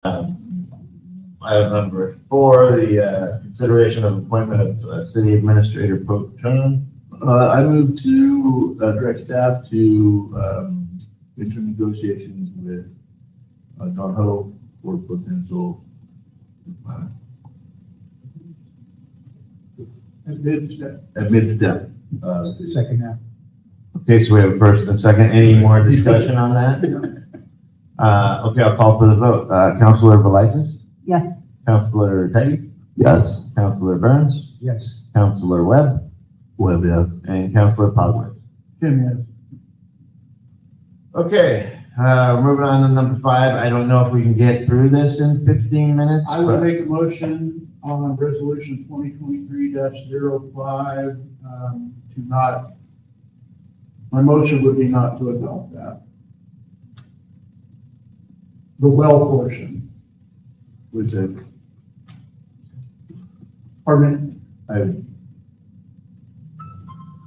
Item number 4, the consideration of appointment of city administrator pro tem. I move to direct staff to enter negotiations with Don Ho for potential mid-step. Second half. Okay, so we have a first and second. Any more discussion on that? Okay, I'll call for the vote. Councilor Velisis? Yes. Councilor Taggy? Yes. Councilor Burns? Yes. Councilor Webb? Webb, yes. And Councilor Pogwitz? Tim, yes. Okay, moving on to number 5. I don't know if we can get through this in 15 minutes. I would but- make a motion on resolution 2023-05 to not, my motion would be not to adopt that. The well portion. Which is, Pardon me?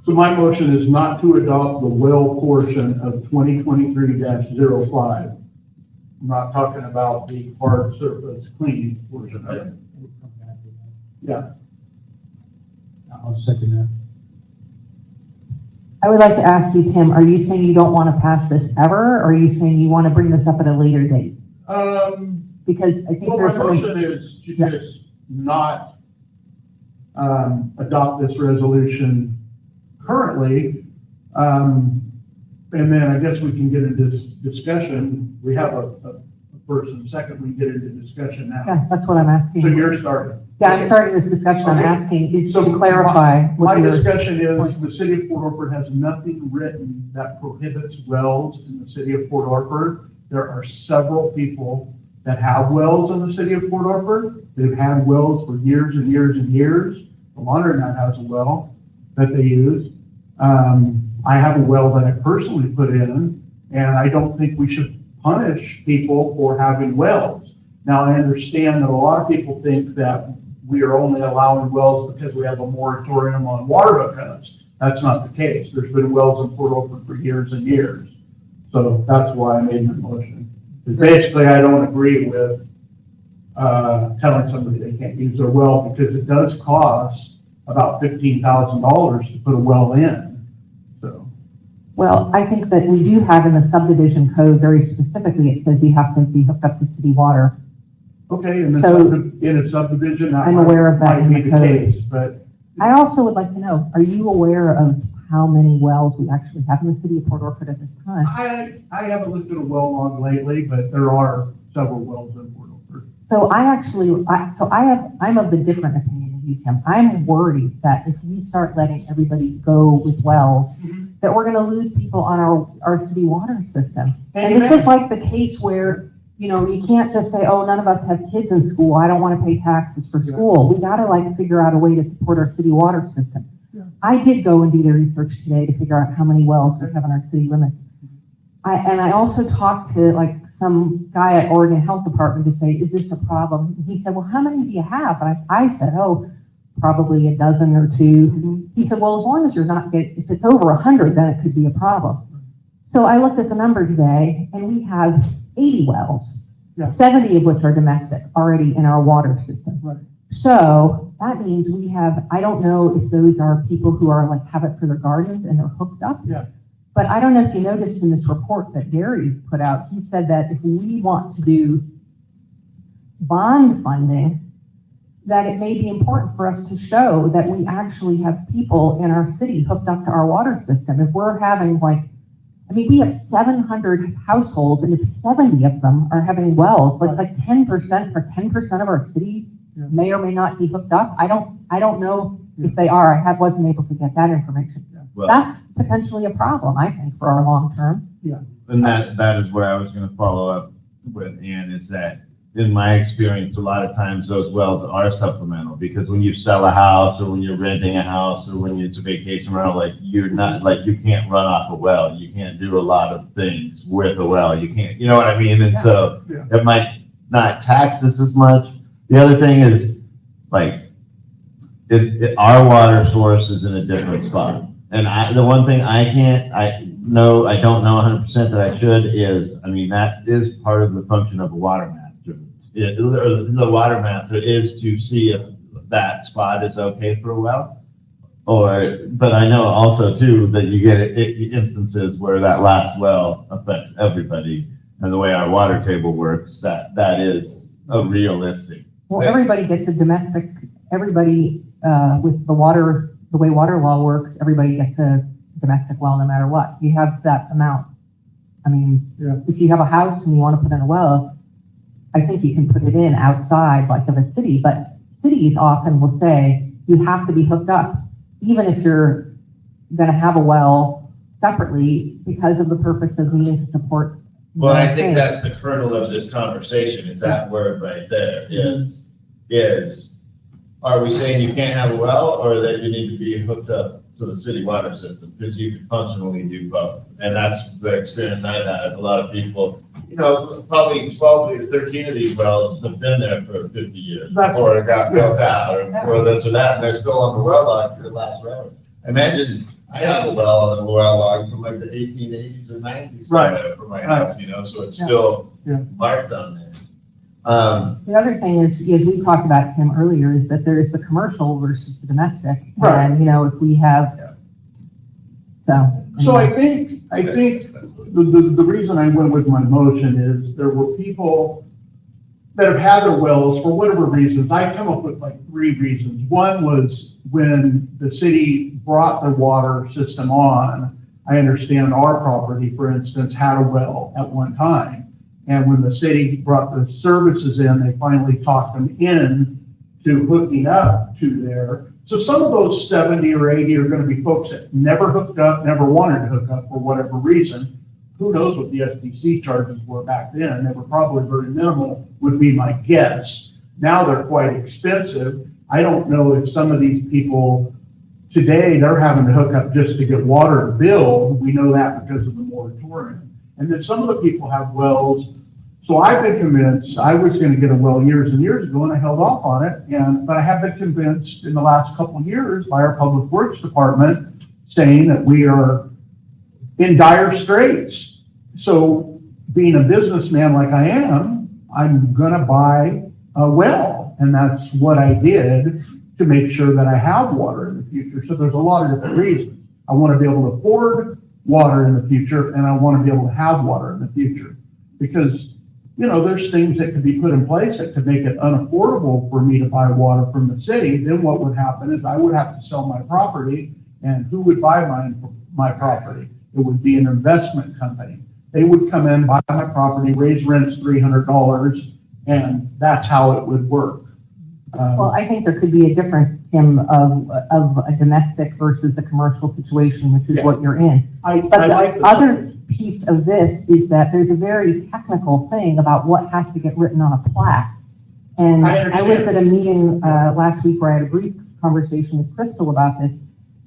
So my motion is not to adopt the well portion of 2023-05. I'm not talking about the hard surface cleaning portion of it. Yeah. I'll second that. I would like to ask you, Tim, are you saying you don't want to pass this ever, or are you saying you want to bring this up at a later date? Because I think Well, there's my something. motion is to just not adopt this resolution currently. And then I guess we can get into this discussion. We have a first and second, we can get into discussion now. Yeah, that's what I'm asking. So you're starting. Yeah, I'm starting this discussion. I'm Okay. asking is So to clarify My what your. discussion is, the city of Port Orford has nothing written that prohibits wells in the city of Port Orford. There are several people that have wells in the city of Port Orford. They've had wells for years and years and years. The laundromat has a well that they use. I have a well that I personally put in, and I don't think we should punish people for having wells. Now, I understand that a lot of people think that we are only allowing wells because we have a moratorium on water hookups. That's not the case. There's been wells in Port Orford for years and years. So that's why I made the motion. Basically, I don't agree with telling somebody they can't use their well because it does cost about $15,000 to put a well in. So. Well, I think that we do have in the subdivision code very specifically, it says you have to be hooked up to city water. Okay, in So- a subdivision, that I'm aware of that might in be the the code. case, but I also would like to know, are you aware of how many wells we actually have in the city of Port Orford at this time? I haven't looked at a well log lately, but there are several wells in Port Orford. So I'm of the different opinion of you, Tim. I'm worried that if we start letting everybody go with wells, that we're gonna lose people on our city water system. And this is like the case where, you know, you can't just say, oh, none of us have kids in school, I don't wanna pay taxes for school. We gotta like figure out a way to support our city water system. Yeah. I did go and do the research today to figure out how many wells we have in our city limits. I also talked to like some guy at Oregon Health Department to say, is this a problem? And he said, well, how many do you have? And I said, oh, probably a dozen or two. He said, well, as long as you're not getting, if it's over 100, then it could be a problem. So I looked at the number today and we have 80 wells, Yeah. 70 of which are domestic already in our water system. Right. So that means we have, I don't know if those are people who are like have it for their gardens and they're hooked up. Yeah. But I don't know if you noticed in this report that Gary put out, he said that if we want to do bond funding, that it may be important for us to show that we actually have people in our city hooked up to our water system. If we're having like, I mean, we have 700 households, and if 70 of them are having wells, like 10% or 10% of our city may or may not be hooked up. I don't know if they are. I wasn't able to get that information. Well, That's potentially a problem, I think, for our long term. and that is what I was going to follow up with, Ann, is that in my experience, a lot of times those wells are supplemental, because when you sell a house or when you're renting a house or when it's a vacation rental, like you're not, like you can't run off a well. You can't do a lot of things with a well. You can't, you know what I mean? And so Yeah. it might not tax this as much. The other thing is like, our water source is in a different spot. And the one thing I don't know 100% that I should is, I mean, that is part of the function of a water master, or the water master is to see if that spot is okay for a well. But I know also too that you get instances where that last well affects everybody. And the way our water table works, that is a realistic. Well, everybody gets a domestic, everybody, with the way water law works, everybody gets a domestic well no matter what. You have that amount. I mean, if you have a house and you want to put in a well, I think you can put it in outside like of a city, but cities often will say you have to be hooked up, even if you're going to have a well separately because of the purpose of needing to support. Well, I think that's the kernel of this conversation, is that word right there, is, are we saying you can't have a well, or that you need to be hooked up to the city water system? Because you can functionally do both. And that's the experience I've had. A lot of people, probably 12 or 13 of these wells have been there for 50 years, or it got built out, or this or that, and they're still on the well log because it lasts forever. Imagine, I have a well on the well log from like the 1880s or 90s somewhere for my house, so it's still marked on there. The other thing is we talked about him earlier, is that there is the commercial versus the domestic. Right. And, if we have, So I think the reason I went with my motion is there were people that have had their wells for whatever reasons. I come up with like 3 reasons. One was when the city brought their water system on. I understand our property, for instance, had a well at one time. And when the city brought the services in, they finally talked them in to hooking up to there. So some of those 70 or 80 are going to be folks that never hooked up, never wanted to hook up for whatever reason. Who knows what the SDC charges were back then? They were probably very minimal, would be my guess. Now they're quite expensive. I don't know if some of these people today, they're having to hook up just to get water to build. We know that because of the moratorium. And then some of the people have wells. So I've been convinced I was going to get a well years and years ago, and I held off on it. But I have been convinced in the last couple of years by our Public Works Department saying that we are in dire straits. So being a businessman like I am, I'm going to buy a well. And that's what I did to make sure that I have water in the future. So there's a lot of different reasons. I want to be able to afford water in the future, and I want to be able to have water in the future. Because there's things that could be put in place that could make it unaffordable for me to buy water from the city. Then what would happen is I would have to sell my property, and who would buy my property? It would be an investment company. They would come in, buy my property, raise rents $300, and that's how it would work. well, I think there could be a difference, Tim, of a domestic versus a commercial situation, which is what you're in. But the other piece of this is that there's a very technical thing about what has to get written on a plat. And I was at a meeting last week where I had a brief conversation with Crystal about this,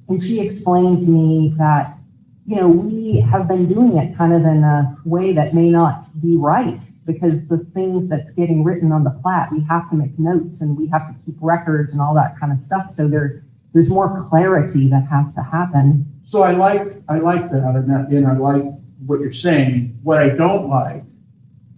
and she explained to me that, we have been doing it kind of in a way that may not be right, because the things that's getting written on the plat, we have to make notes and we have to keep records and all that kind of stuff. So there's more clarity that has to happen. So I like that, and I like what you're saying. What I don't like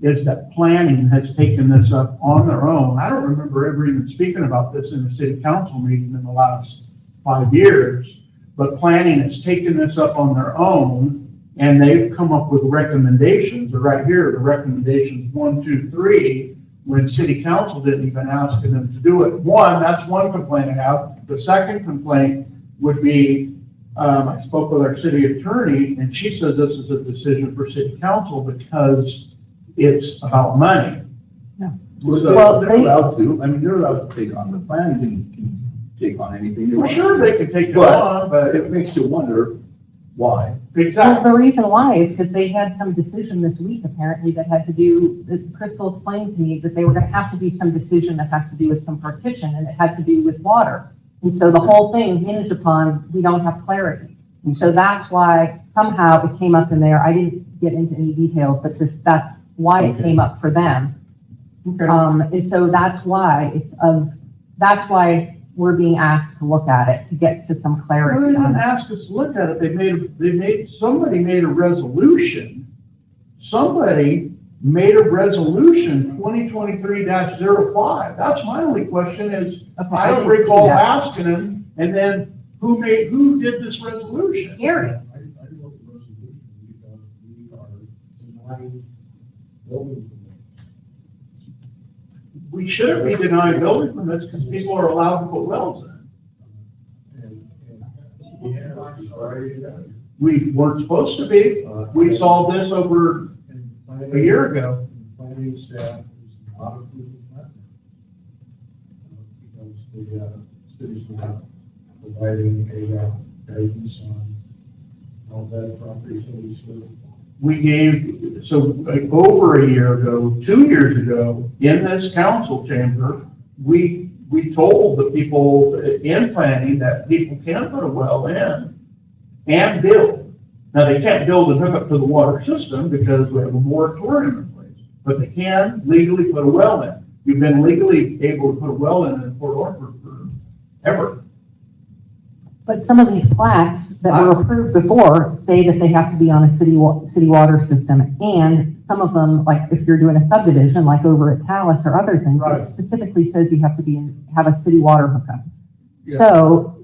is that planning has taken this up on their own. I don't remember ever even speaking about this in a city council meeting in the last 5 years, but planning has taken this up on their own, and they've come up with recommendations. They're right here, the recommendations 1, 2, 3, when city council didn't even ask them to do it. That's one complaint I have. The second complaint would be, I spoke with our city attorney, and she said this is a decision for city council because it's about money. Yeah. Well, they're allowed to. I mean, they're allowed to take on the plan. Can take on anything they Well, want. sure, they can take it on, but It makes you wonder why. Well, exactly. the reason why is because they had some decision this week, apparently, that had to do, that Crystal explained to me that they were going to have to do some decision that has to do with some partition, and it had to do with water. And so the whole thing hinged upon, we don't have clarity. And so that's why somehow it came up in there. I didn't get into any details, but that's why it came up for them. Okay. And so that's why that's why we're being asked to look at it, to get to some Well, clarity they on didn't it. ask us to look at it. Somebody made a resolution. Somebody made a resolution 2023-05. That's my only question is, Okay, I don't didn't see recall that. asking him, and then who did this resolution? Gary, I wrote the resolution because we are denying building permits. We shouldn't be denying building permits because people are allowed to put wells in. And we have already done it. We weren't supposed to be. We solved this over And a planning- year ago. and Planning staff is not approving that. Because the city's not providing a guidance on how that property is going to be served. We gave, so like over a year ago, 2 years ago, in this council chamber, we told the people in planning that people can put a well in and build. Now, they can't build and hook up to the water system because we have a moratorium in place, but they can legally put a well in. You've been legally able to put a well in Port Orford forever. but some of these plats that were approved before say that they have to be on a city water system. And some of them, like if you're doing a subdivision, like over at Talus or other things, Right. it specifically says you have to have a city water hookup. Yeah. So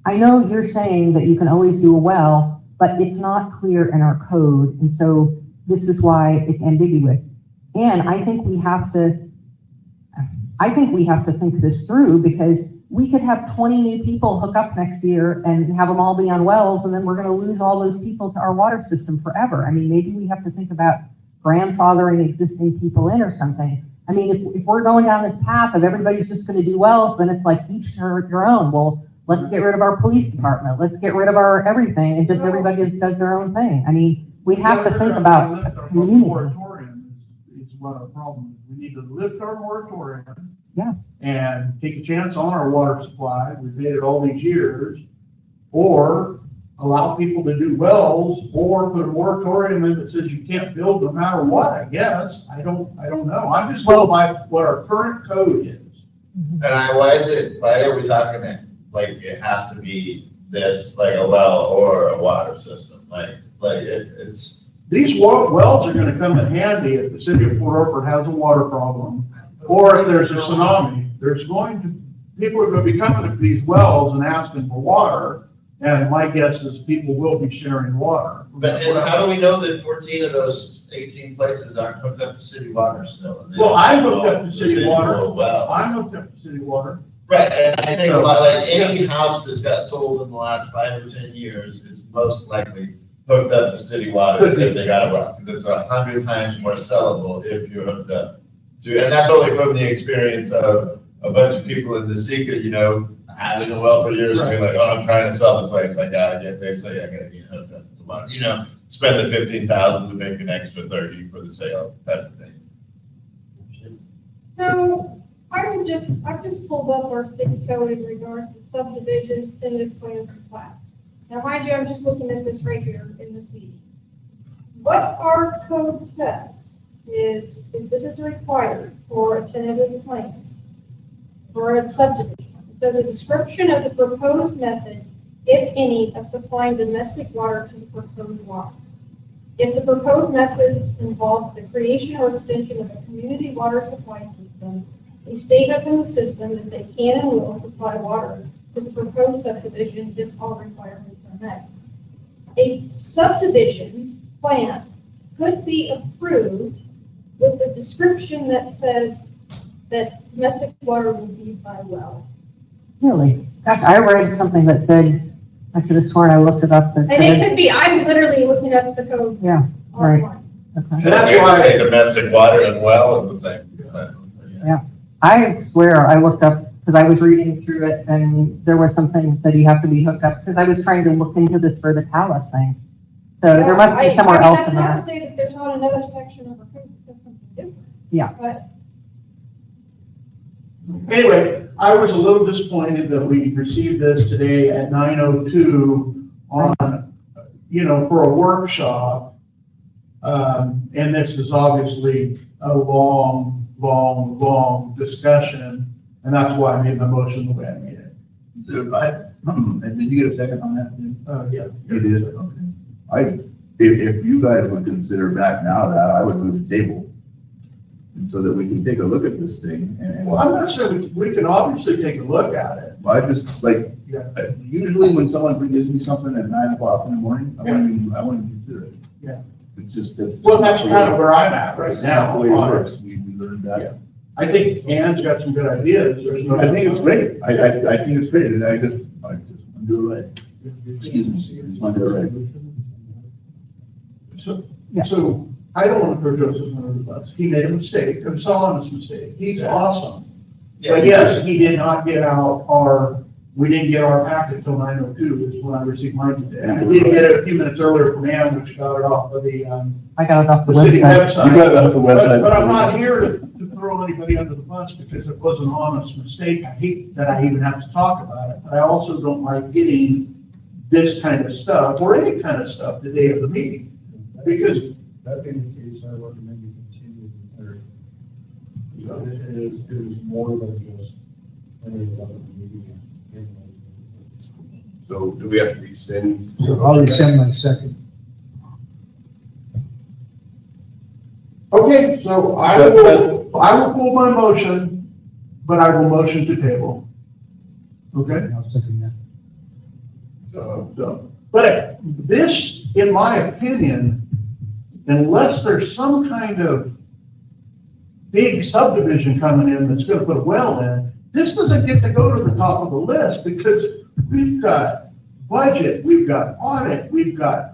I know you're saying that you can always do a well, but it's not clear in our code. And so this is why it's ambiguous. And I think we have to think this through, because we could have 20 new people hook up next year and have them all be on wells, and then we're gonna lose all those people to our water system forever. I mean, maybe we have to think about grandfathering existing people in or something. I mean, if we're going down this path of everybody's just gonna do wells, then it's like each your own. Well, let's get rid of our police department, let's get rid of our everything, and just everybody just does their own thing. I mean, we have to think about a community. Moratorium is what our problem is. We need to lift our moratorium. Yeah. And take a chance on our water supply. We've made it all these years. Or allow people to do wells, or put a moratorium in that says you can't build no matter what, I guess. I don't know. I'm just going by what our current code is. And why are we talking it, like, it has to be this, like a well or a water system? It's. These wells are gonna come in handy if the city of Port Orford has a water problem, or if there's a tsunami. People are gonna be coming to these wells and asking for water, and my guess is people will be sharing water. But and how do we know that 14 of those 18 places aren't hooked up to city water still? And they Well, don't I'm know hooked up to city water. Well, I'm hooked up to city water. right, and I think about like any house that's got sold in the last 5 or 10 years is most likely hooked up to city water if they got a well, because it's 100 times more sellable if you're hooked up to, and that's only from the experience of a bunch of people in the Sika, having a well for years and being like, oh, I'm trying to sell the place, I gotta get, they say I gotta get hooked up to water, spend the 15,000 to make an extra 30 for the sale, type of thing. So I've just pulled up our city code in regards to subdivisions, tentative plans, and plats. Now, mind you, I'm just looking at this right here in this meeting. What our code says is, if this is required for a tentative plan, for a subdivision, it says a description of the proposed method, if any, of supplying domestic water to the proposed lots. If the proposed method involves the creation or extension of a community water supply system, a statement from the system that they can and will supply water to the proposed subdivision if all requirements are met. A subdivision plan could be approved with a description that says that domestic water will be by well. Really? Gosh, I read something that said, I could have sworn I looked it up. And it could be, I'm literally looking up the code Yeah, right. online. Okay. And that's why, Say domestic water and well in the same sentence. Yeah. I swear I looked up, because I was reading through it, and there was something that said you have to be hooked up, because I was trying to look into this for the Talus thing. So there must be somewhere else in That's not to there. say that there's not another section of our code that says something different. Yeah. But anyway, I was a little disappointed that we received this today at 9:02 on, for a workshop. And this is obviously a long discussion, and that's why I made my motion the way I made it. And did you get a second on that? Yeah. You did, okay. if you guys would consider backing out of that, I would move the table. And so that we can take a look at this thing and, Well, I'm not saying we can obviously take a look at it. I just, like, Yeah. usually when someone gives me something at 9 o'clock in the morning, I want to consider it. Yeah. It's just, that's. Well, that's kind of where I'm at right That's not now. the way it works. We learned Yeah. that. I think Ann's got some good ideas. There's no. I think it's great. I think it's great, and I just want to do it right. Excuse me, I just want to do it right. So I don't want to throw Joseph under the bus. He made a mistake. It was an honest mistake. He's awesome. But yes, he did not get out we didn't get our packet till 9:02 is when I received mine today. I did get it a few minutes earlier from Ann, which got it off of the I got it off the city website. website. You got it off the website. But I'm not here to throw anybody under the bus because it was an honest mistake. I hate that I even have to talk about it. But I also don't like getting this kind of stuff or any kind of stuff the day of the meeting. Because That being the case, I recommend you continue with Larry. It is more than just any of the meeting. So do we have to rescind? I'll resend my second. okay, so I will pull my motion, but I will motion to table. Okay? I'll second that. But this, in my opinion, unless there's some kind of big subdivision coming in that's gonna put a well in, this doesn't get to go to the top of the list because we've got budget, we've got audit, we've got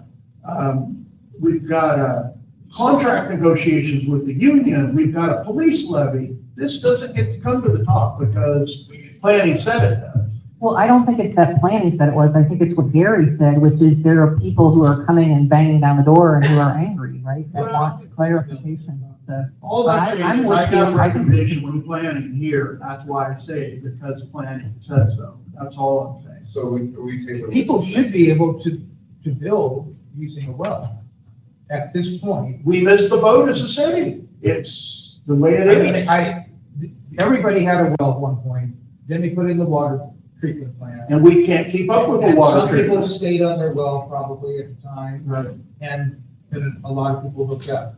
contract negotiations with the union, we've got a police levy. This doesn't get to come to the top because planning said it does. Well, I don't think it's that planning said it was. I think it's what Gary said, which is there are people who are coming and banging down the door and who are angry, right? That want clarification. So, All But that I- saying I'm is with I you. got I think- recommendation from planning here, that's why I say it, because planning said so. That's all I'm saying. So we take. People should be able to build using a well at this point. We missed the boat as a city. It's the way it I mean, is. everybody had a well at one point, then they put in the water treatment plant. And we can't keep up with the And water some people treatment. stayed on their well probably at the time, Right. and a lot of people hooked up.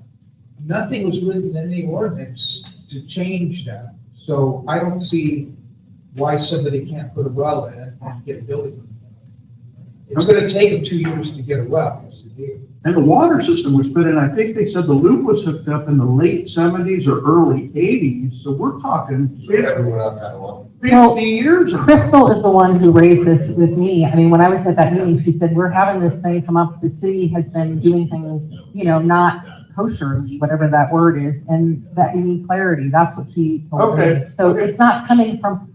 Nothing was written in the ordinance to change that, so I don't see why somebody can't put a well in and get a building permit. It's gonna take them 2 years to get a well, yes, it is. And the water system was put in, I think they said the loop was hooked up in the late 70s or early 80s. So we're talking Everyone out that long. 50 years. ago. Crystal is the one who raised this with me. I mean, when I was at that meeting, she said, we're having this thing come up. The city has been doing things, not kosherly, whatever that word is, and that we need clarity. That's what she told me. Okay, So okay. it's not coming from,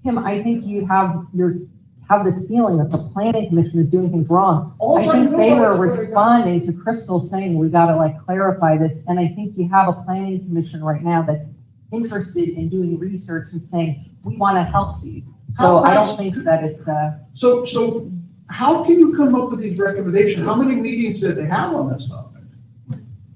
Tim, I think you have this feeling that the planning commission is doing things wrong. All I I think know they were is what I got. responding to Crystal saying, we gotta clarify this. And I think you have a planning commission right now that's interested in doing research and saying, we want to help you. So I don't think that it's, So how can you come up with these recommendations? How many meetings did they have on this topic?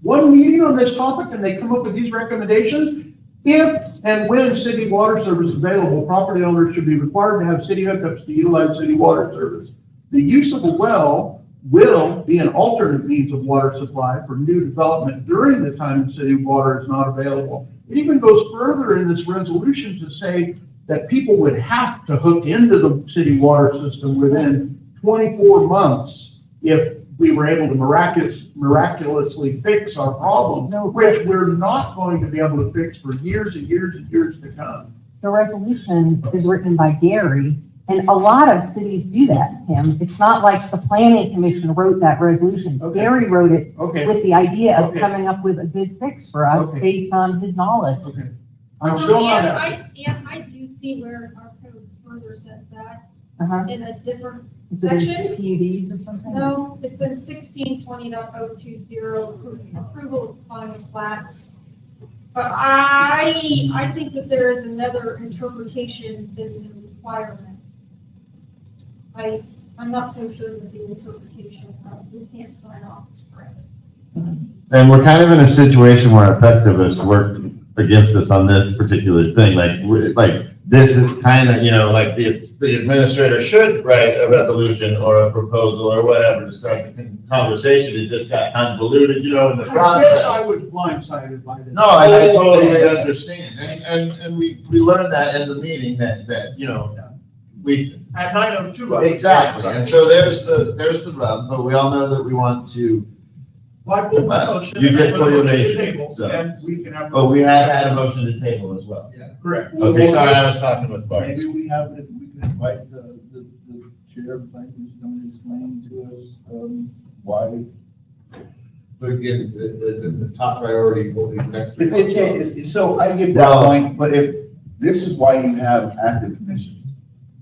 One meeting on this topic and they come up with these recommendations? If and when city water service is available, property owners should be required to have city hookups to utilize city water service. The use of a well will be an alternate means of water supply for new development during the time the city water is not available. It even goes further in this resolution to say that people would have to hook into the city water system within 24 months if we were able to miraculously fix our problem, which we're not going to be able to fix for years and years and years to come. the resolution is written by Gary, and a lot of cities do that, Tim. It's not like the planning commission wrote that resolution. Okay. Gary wrote it Okay, with the idea of Okay. coming up with a good fix for us Okay. based on his knowledge. okay. I'm still on And that. I do see where our code further says that Uh-huh. in a different Is it in section. PUDs or something? No, it's in 1620.020, approval of final plats. But I think that there is another interpretation than the requirement. I'm not so sure that the interpretation, we can't sign off is correct. And we're kind of in a situation where effectivists work against us on this particular thing. Like this is kind of, like the administrator should write a resolution or a proposal or whatever to start the conversation. It just got convoluted, in the I guess I process. was blindsided by this. No, I totally understand. And we learned that in the meeting that, we, At 9:02. I was exactly. blindsided. And so there's the rub, but we all know that we want to, Well, I pulled my motion. You did and I pull your put it on the motion, table, so. And we can have. but we have had a motion to table as well. Correct. Okay, sorry, I was talking with Bart. Maybe we can invite the chair of planning who's going to explain to us, why. But again, the top priority, what these next. If it changes, so I get that point, but if, this is why you have active commissions.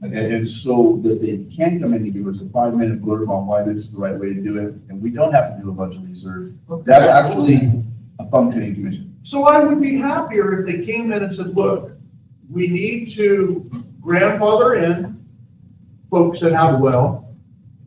And so that they can come in and give us a 5-minute blurb on why this is the right way to do it, and we don't have to do a bunch of research. That's actually a functioning commission. So I would be happier if they came in and said, look, we need to grandfather in folks that have a well,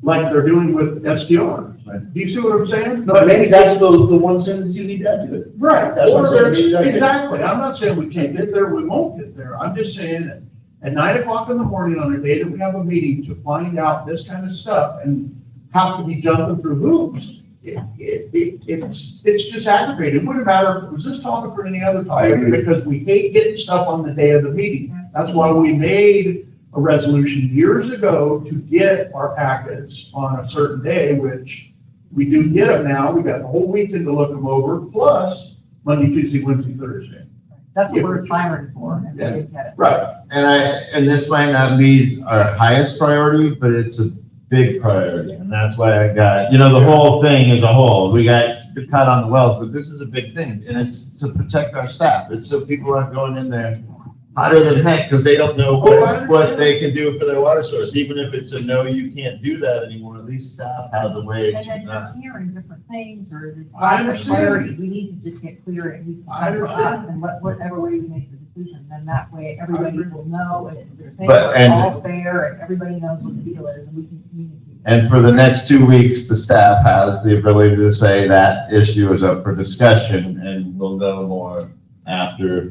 like they're doing with SDRs. Right. Do you see what I'm saying? But maybe that's the one sentence you need to add to it. Right, That's what or I'm saying, there's, maybe that's it. exactly, I'm not saying we can't get there, we won't get there, I'm just saying that at 9:00 in the morning on a day that we have a meeting to find out this kind of stuff and have to be jumping through hoops, it's just aggravating. It wouldn't matter if it was this topic or any other I topic, agree. because we hate getting stuff on the day of the meeting. That's why we made a resolution years ago to get our packets on a certain day, which we do get them now. We got the whole weekend to look them over, plus Monday, Tuesday, Wednesday, Thursday. That's what we're clamoring for, and we Yeah. didn't get it. Right. And this might not be our highest priority, but it's a big priority. And that's why I got, the whole thing as a whole, we got cut on the wells, but this is a big thing. And it's to protect our staff. It's so people aren't going in there hotter than heck because they don't know what they can do for their water source. Even if it's a no, you can't do that anymore, at least staff has a way And then to you're not. hearing different things, or there's I lack of understand. clarity. We need to just get clear, and we can I come for understand. us, and whatever way we make the decision, then that way everybody will know, and it's the same, But- it's all fair, and everybody knows what the deal is, and we can communicate. And for the next 2 weeks, the staff has the ability to say that issue is up for discussion and we'll know more after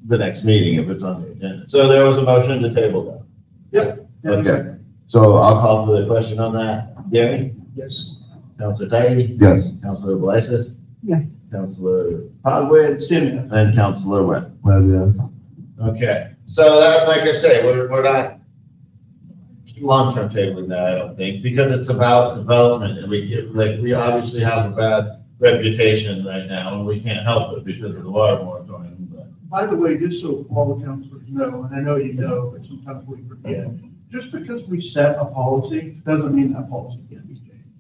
the next meeting if it's on the agenda. So there was a motion to table that. Okay, so I'll call for the question on that. Gary? Yes. Counselor Tidy? Yes. Counselor Belisis? Yes. Counselor Pogwitz? Jimmy. And Counselor Webb. Well, yeah. Okay, so that, like I say, we're not long-term tabling that, I don't think, because it's about development, and we obviously have a bad reputation right now, and we can't help it because of the water moratorium, but. By the way, just so all the counselors know, and I know you know, but sometimes we forget, just because we set a policy doesn't mean that policy can't be changed.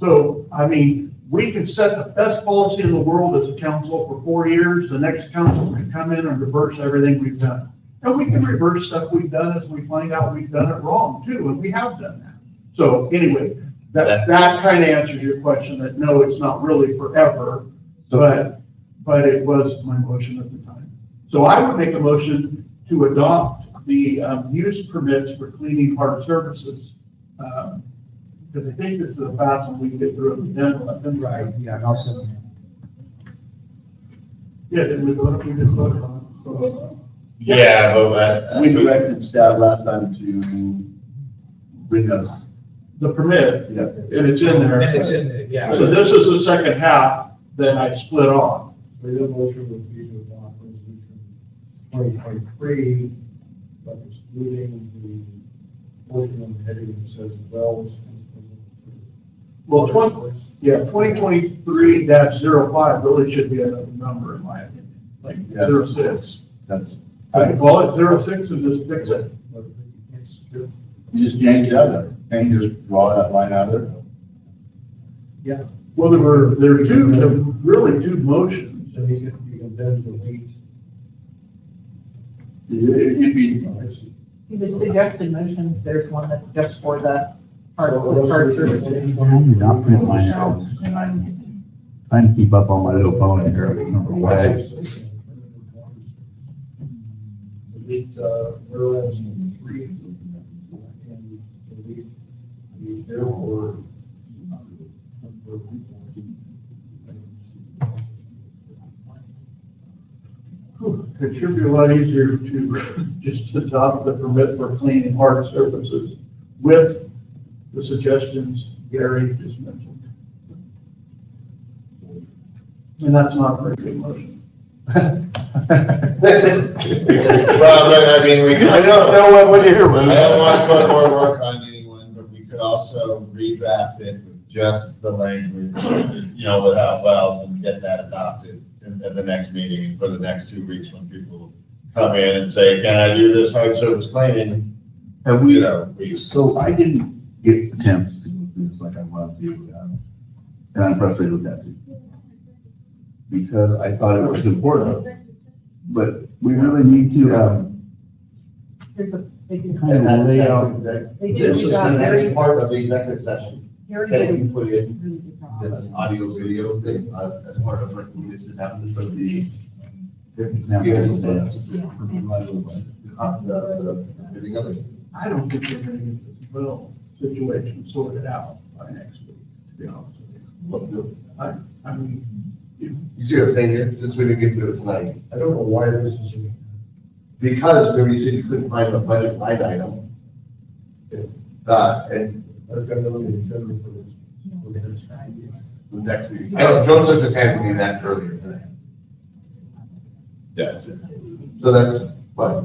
So, I mean, we can set the best policy in the world as a council for 4 years, the next council can come in and reverse everything we've done. And we can reverse stuff we've done as we find out we've done it wrong too, and we have done that. So anyway, that kind of answers your question that no, it's not really forever, but it was my motion at the time. So I would make a motion to adopt the use permits for cleaning hard surfaces. Because I think this is a fast one we can get through it. Then, Right, yeah, and also, Yeah, did we vote? We just voted on it. So, Yeah, but. We directed staff last time to bring us. the permit, Yeah. and it's in there. and it's in there, yeah. So this is the second half that I split off. So your motion would be to adopt resolution 2023, but excluding the portion of the heading that says wells. Well, 2023-05 really should be another number in my opinion, like Yeah. 06. That's, I can call it 06 and just fix it. But it's good. you just yank it out of there, and you just draw that line out of there. Well, there were really two motions. So you can then delete. It'd be, The suggested motions, there's one that's just for the hard So services. I'm not putting mine out. Trying to keep up on my little phone here, I remember why. Delete, whereas number 3, and delete the therefore. It should be a lot easier to just adopt the permit for cleaning hard surfaces with the suggestions Gary just mentioned. And that's not a very good motion. Well, but I mean, we could. I don't know what you hear. I don't want to put more work on anyone, but we could also redraft it with just the language, without wells and get that adopted at the next meeting for the next 2 weeks when people come in and say, can I do this hard surface cleaning? And We, so I didn't get a chance to go through this like I wanted to, and I'm frustrated with that too. Because I thought it was important, but we really need to, Here's a, they can kind of lay out. They this do, is the Gary, next part of the executive session. Gary Can did we a put in really good job. this audio video thing as part of like, we sit down for the. Everything of it. I don't think we're gonna get this bill situation sorted out by next week, to be honest with you. I mean, You see what I'm saying here, since we didn't get to it tonight? I don't know why this is, Because remember you said you couldn't find a budget line item. And I've got another agenda for this. the next week, I know Joseph just handed me that earlier today. Yeah. So that's, what?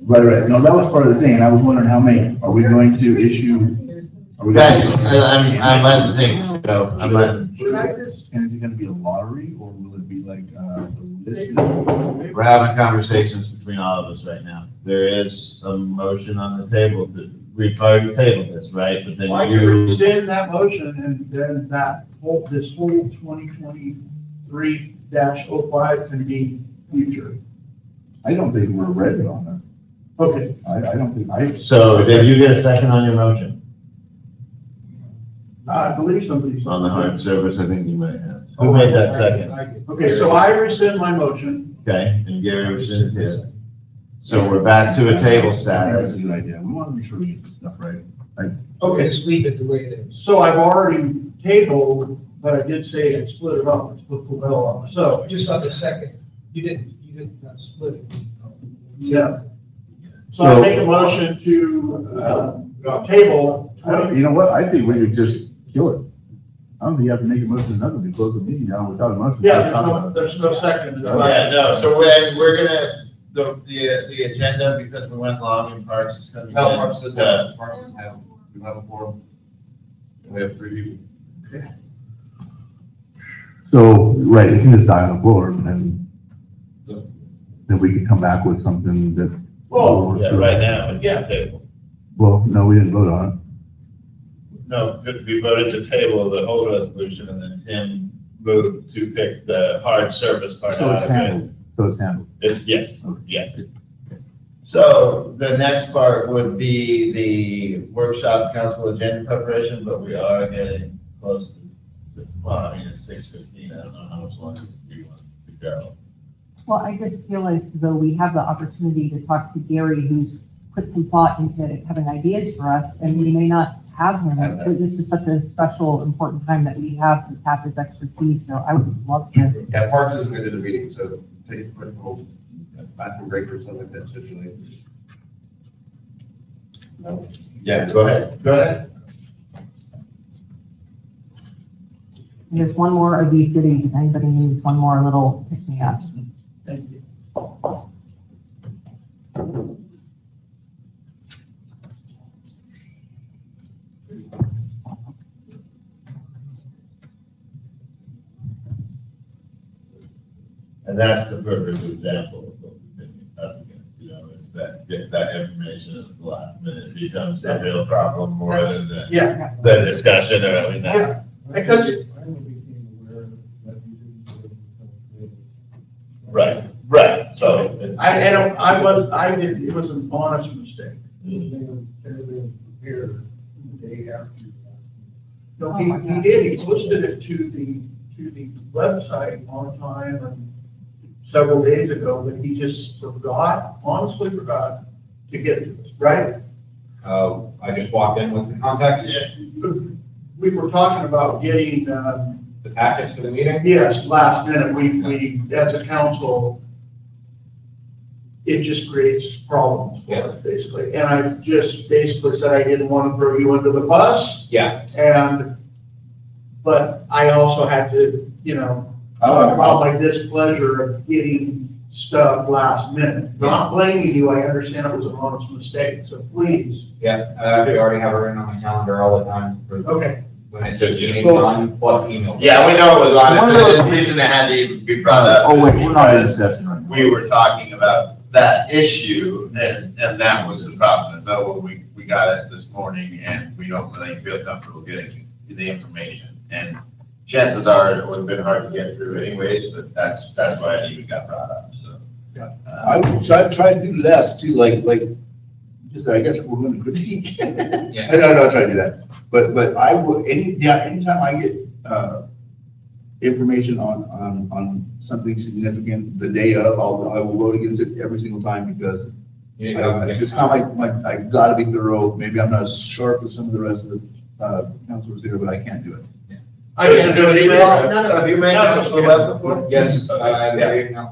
Right. No, that was part of the thing, and I was wondering how many, are we going to issue? Are we going Guys, to- I'm letting things go. I'm letting, And is it gonna be a lottery, or will it be like, this? we're having conversations between all of us right now. There is a motion on the table that we've already tabled this, right? But then I can you, rescind that motion and then this whole 2023-05 can be future. I don't think we're ready on that. Okay, I don't think, so did you get a second on your motion? I believe somebody. On the hard surface, I think you might have. Who made that second? Okay, so I rescind my motion. Okay, and Gary rescinded his. So we're back to a table that's status. a good idea. We want to make sure we get this stuff right. Okay, Just leave it the way it is. so I've already tabled, but I did say I split it up, split the bill up. So, Just on the second, you didn't split it. yeah. So I make a motion to, table You know what? I think we could just kill it. I don't think you have to make a motion or nothing to close the meeting down without a motion. Yeah, there's no second. Yeah, no, so we're gonna, the agenda, because we went long in parks, is gonna be. No, Parks doesn't have, we don't have a forum. We have 3 people. So, right, it can just die on the floor, and then we could come back with something that. Well, Yeah, right now, it's on the table. Well, no, we didn't vote on it. No, we voted to table the whole resolution, and then Tim moved to pick the hard surface part So out it's of it. handled, so it's handled. It's, yes. So the next part would be the workshop council agenda preparation, but we are getting close to, well, I mean, it's 6:15, I don't know how much longer we want to go. Well, I just feel like though we have the opportunity to talk to Gary, who's put some thought into having ideas for us, and we may not have him. But this is such a special, important time that we have to tap his expertise, so I would love to. Yeah, Parks isn't gonna do the meeting, so take a quick little bathroom break or something like that, essentially. No? Yeah, go ahead. And there's one more of these goodies, if anybody needs one more little pick me up. Thank you. And that's the perfect example of what we've been up against, is that, get that information at the last minute becomes a real problem more than Yeah, the discussion, or I mean, that's. because, I only became aware that you didn't do it. Right, so. it was an honest mistake. Everything prepared the day after. No, he did, he posted it to the website on time and several days ago, but he just forgot, honestly forgot to get to us, right? I just walked in with the contact, We were talking about getting, the packets for the meeting. yes, last minute, we, as a council, it just creates problems for us, basically. And I just basically said I didn't want to throw you under the bus, Yeah, but I also had to, talk about my displeasure of getting stuff last minute. Not blaming you, I understand it was an honest mistake, so please. yeah, I actually already have it written on my calendar all the time for Okay. when it says Jimmy on plus email. Yeah, we know it was on One it, of so the- the reason it had to even be brought up. Oh, wait, is we're not in because session right now. We were talking about that issue, and that was the problem, so we got it this morning, and we don't really feel comfortable getting the information. And chances are, it would have been hard to get through anyways, but that's why it even got brought up, so. I would try to do less too, just, I guess we're going to critique. Yeah. No, try to do that. But I will, anytime I get, information on something significant the day of, I will vote against it every single time because it's just not I gotta be thorough. Maybe I'm not as sharp as some of the rest of the, councilors here, but I can't do it. I can't do it either. Have you made notes of the web before? Yes, Yeah.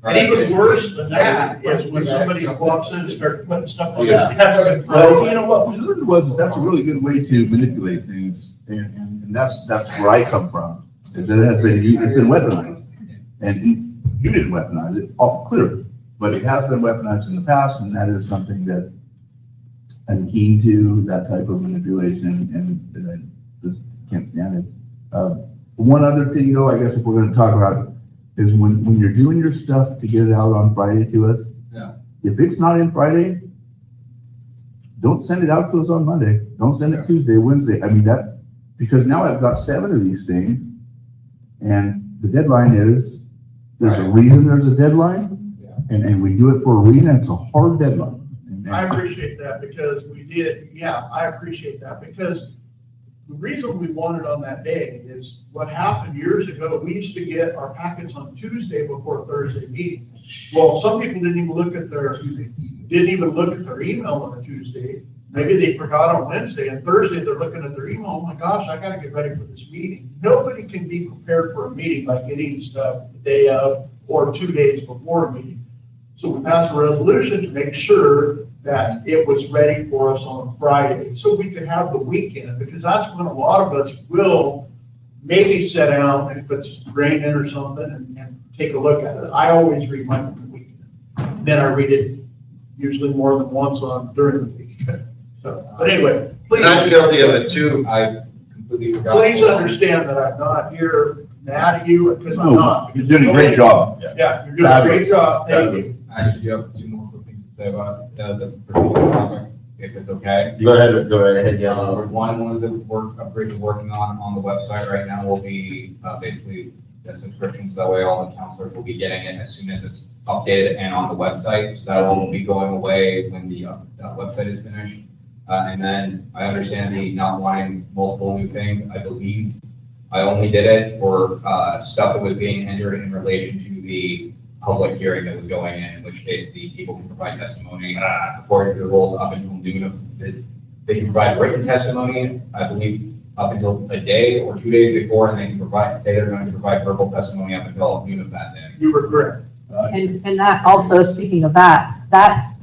And even worse than that is when somebody walks in and starts putting stuff on. Yeah. Well, you know what we learned was that's a really good way to manipulate things, and that's where I come from. Is that it's been weaponized, and you didn't weaponize it, clearly, but it has been weaponized in the past, and that is something that I'm keen to, that type of manipulation, and I just can't stand it. One other thing, though, I guess if we're going to talk about it, is when you're doing your stuff to get it out on Friday to us. Yeah. If it's not in Friday, don't send it out to us on Monday. Don't send it Tuesday, Wednesday. I mean, because now I've got 7 of these things, and the deadline is, there's a reason there's a deadline, and we do it for a reason, and it's a hard deadline. I appreciate that because I appreciate that because the reason we wanted on that day is what happened years ago. We used to get our packets on Tuesday before Thursday meeting. Well, some people didn't even look at their email on a Tuesday. Maybe they forgot on Wednesday, and Thursday they're looking at their email. Oh my gosh, I gotta get ready for this meeting. Nobody can be prepared for a meeting by getting stuff the day of or 2 days before a meeting. So we passed a resolution to make sure that it was ready for us on Friday, so we could have the weekend, because that's when a lot of us will maybe sit down if it's raining or something and take a look at it. I always read mine on the weekend. Then I read it usually more than once during the week. So, but anyway, please. And I'm guilty of it too. I completely forgot. Please understand that I'm not here mad at you, because I'm not. You're doing a great job. Yeah, you're doing a great job, thank you. I actually do have 2 more quick things to say about this particular topic, if it's okay. Go ahead, yeah. One of the upgrades we're working on the website right now will be basically the subscriptions. That way all the counselors will be getting it as soon as it's updated and on the website. So that will be going away when the website is finished. And then I understand the not wanting multiple new things. I believe I only did it for stuff that was being entered in relation to the public hearing that was going in which case the people can provide testimony according to the rules up until noon. They can provide written testimony, I believe, up until a day or 2 days before, and they can say they're going to provide verbal testimony up until noon of that day. You were correct. And that also, speaking of that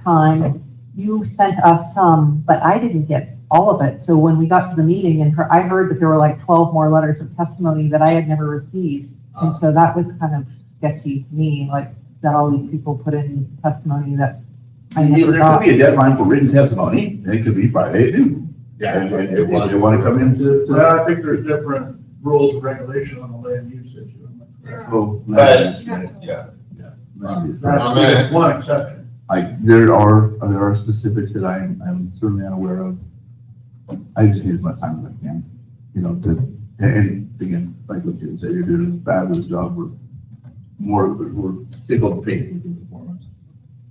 time, you sent us some, but I didn't get all of it. So when we got to the meeting and I heard that there were like 12 more letters of testimony that I had never received. And so that was kind of sketchy to me, like that all these people put in testimony that I never There got. could be a deadline for written testimony, and it could be Friday at noon. Yeah, And it if was. they want to come into. Well, I think there's different rules and regulation on the land use issue. Well, But- yeah. That's one exception. There are specifics that I'm certainly unaware of. I just need as much time as I can, and again, like what you said, you're doing a fabulous job. We're tickled pink with the performance.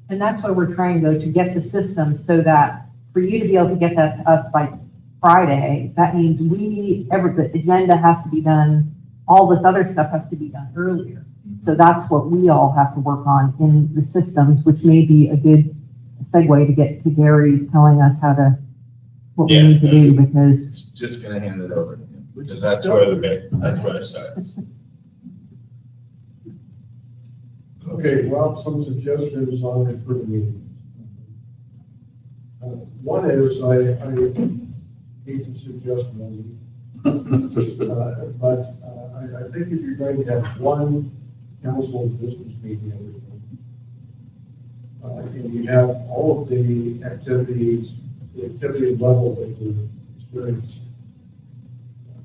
And that's why we're trying though to get the system so that for you to be able to get that to us by Friday, that means the agenda has to be done, all this other stuff has to be done earlier. So that's what we all have to work on in the systems, which may be a good segue to get to Gary's telling us what we need to do, because Just gonna hand it over to him, because that's where it starts. Okay, well, some suggestions on it for the meeting. One is, I hate to suggest one, but I think if you're going to have one council business meeting every month, and you have all of the activities, the activity level that you experience,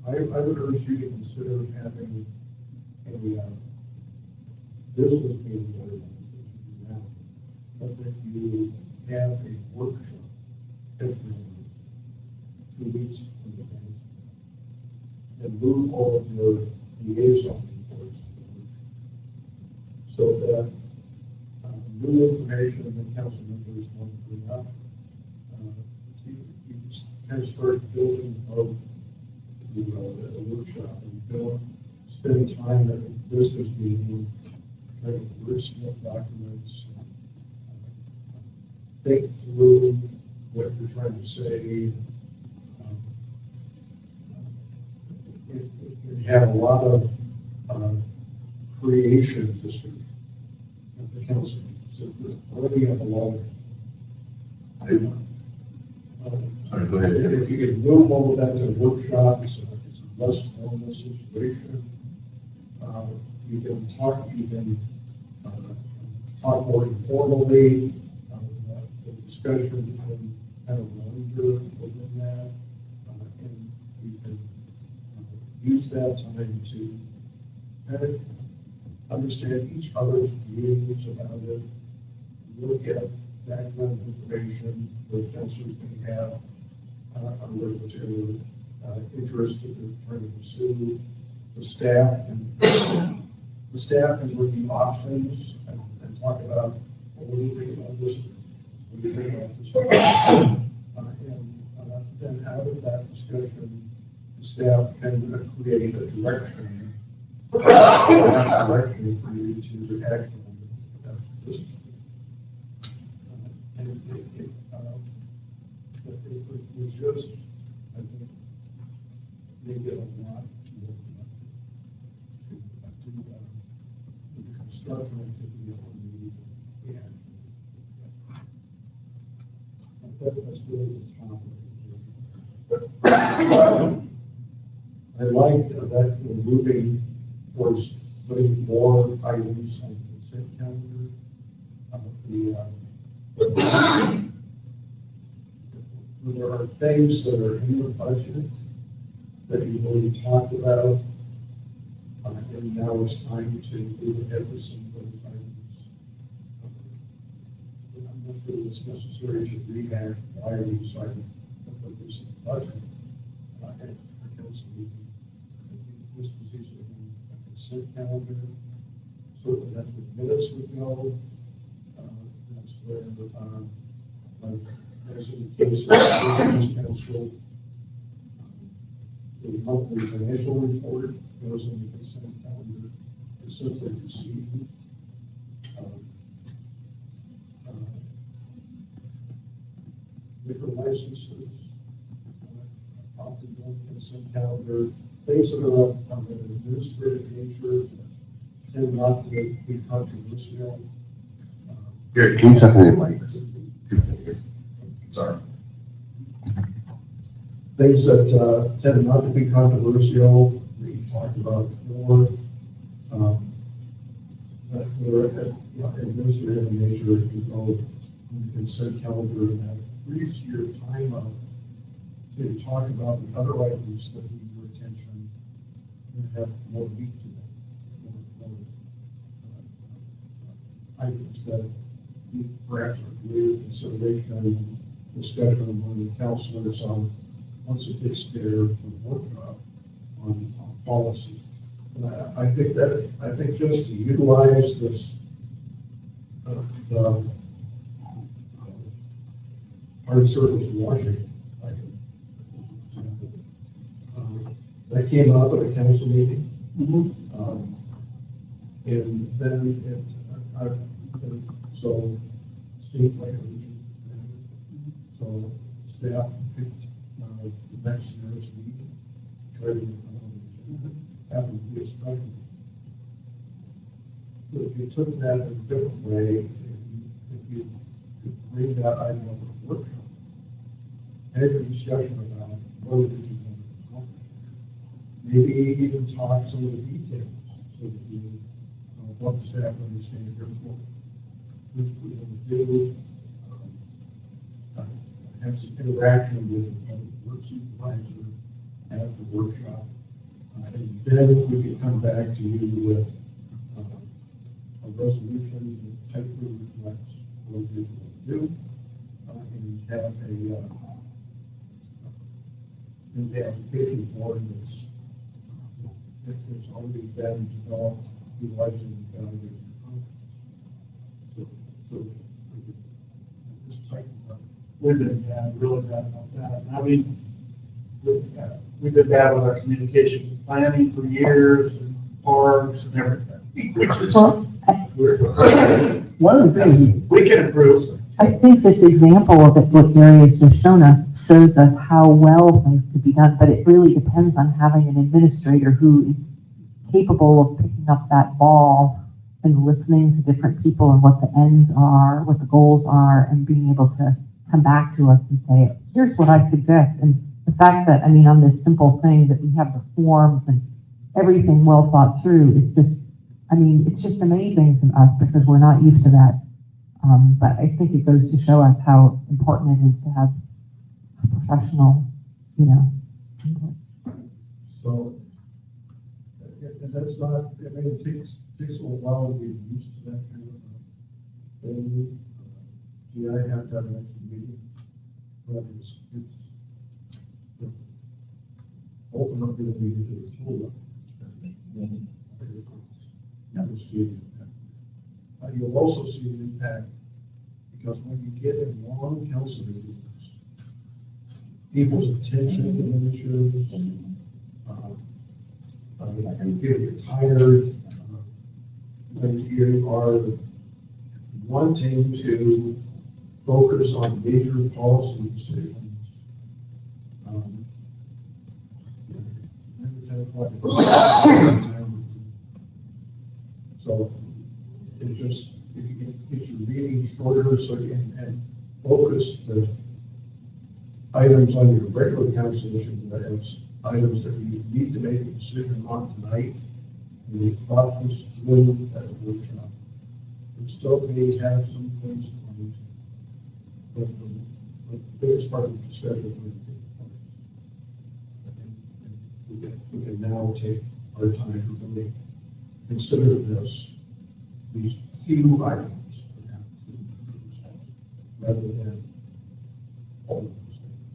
I would urge you to consider having a business meeting every month, but that you have a workshop every 2 weeks from the time, and move all of your liaison reports so that new information that council members want to bring up, you just kind of start building out the workshop and build, spend time at the business meeting, kind of wordsmith documents, think through what you're trying to say. You have a lot of creation history at the council. So already have a lot of. Sorry, go ahead. If you could move all of that to workshops, it's a less formal situation. You can talk more informally. The discussion can kind of wander within that, and you can use that time to kind of understand each other's views about it, look at background information that councilors may have on what particular interest that they're trying to pursue. The staff can review options and talk about, well, what do you think about this? What do you think about this? And then out of that discussion, the staff can create a direction for you to act on. And it was just, I think, maybe a lot to construction activity on the end. I think that's really the top of it. I like that we're moving towards putting more items on the consent calendar. There are things that are in the budget that you've already talked about, and now it's time to move ahead with some of those items. I'm not sure it's necessary to rehash why we decided to put this in the budget. And because this position on a consent calendar, so that that's where minutes would go. That's where, like, as in the case of the council, the monthly financial report goes in the consent calendar. It's simply received. Liquor licenses, often on consent calendar. Things that are of an administrative nature tend not to be controversial. Gary, can you talk to me, Sorry. Things that tend not to be controversial, we talked about before, that were administrative in nature, you go on the consent calendar, and that frees your time up to talk about the other items that need your attention and have more meat to them, more items that perhaps are greater consideration and discussion among the councilors on once it gets there for the workshop on policy. And I think just to utilize this, the hard surface washing item, that came up at a council meeting. And then so state like so staff picked the next year's meeting, tried to have them be a special. So if you took that a different way, if you could bring that item up at the workshop, have a discussion about what it is you want to accomplish. Maybe even talk some of the details, so that you, what the staff understand here for. This we're going to do, have some interaction with the public works supervisor at the workshop. And then we can come back to you with a resolution that tightly reflects what it is we'll do. And have the application form that's, if there's already been developed, utilizing the value. So, just tighten up. We've been bad, really bad about that. I mean, we've been bad with our communication planning for years, and parks and everything, which is, Well, one of the things, we can improve. I think this example of it, what Gary has just shown us, shows us how well things could be done, but it really depends on having an administrator who is capable of picking up that ball and listening to different people and what the ends are, what the goals are, and being able to come back to us and say, here's what I suggest. And the fact that, I mean, on this simple thing that we have the forms and everything well thought through, it's just, I mean, it's just amazing to us because we're not used to that. But I think it goes to show us how important it is to have a professional, input. So, and that's not, I mean, it takes a while to get used to that kind of thing. I have to have an extra meeting, but it's ultimately going to be the tool. You'll also see the impact, because when you get in long council meetings, people's attention diminishes, you're tired, when you are wanting to focus on major policy decisions. 10 o'clock. So it just, it gets your meeting shorter, so you can focus the items on your regular council issue, that is items that you need to make a decision on tonight. And we thought this through at the workshop. We still may have some things to do, but the biggest part of the discussion will take place. We can now take our time to really consider these few items rather than all of those things.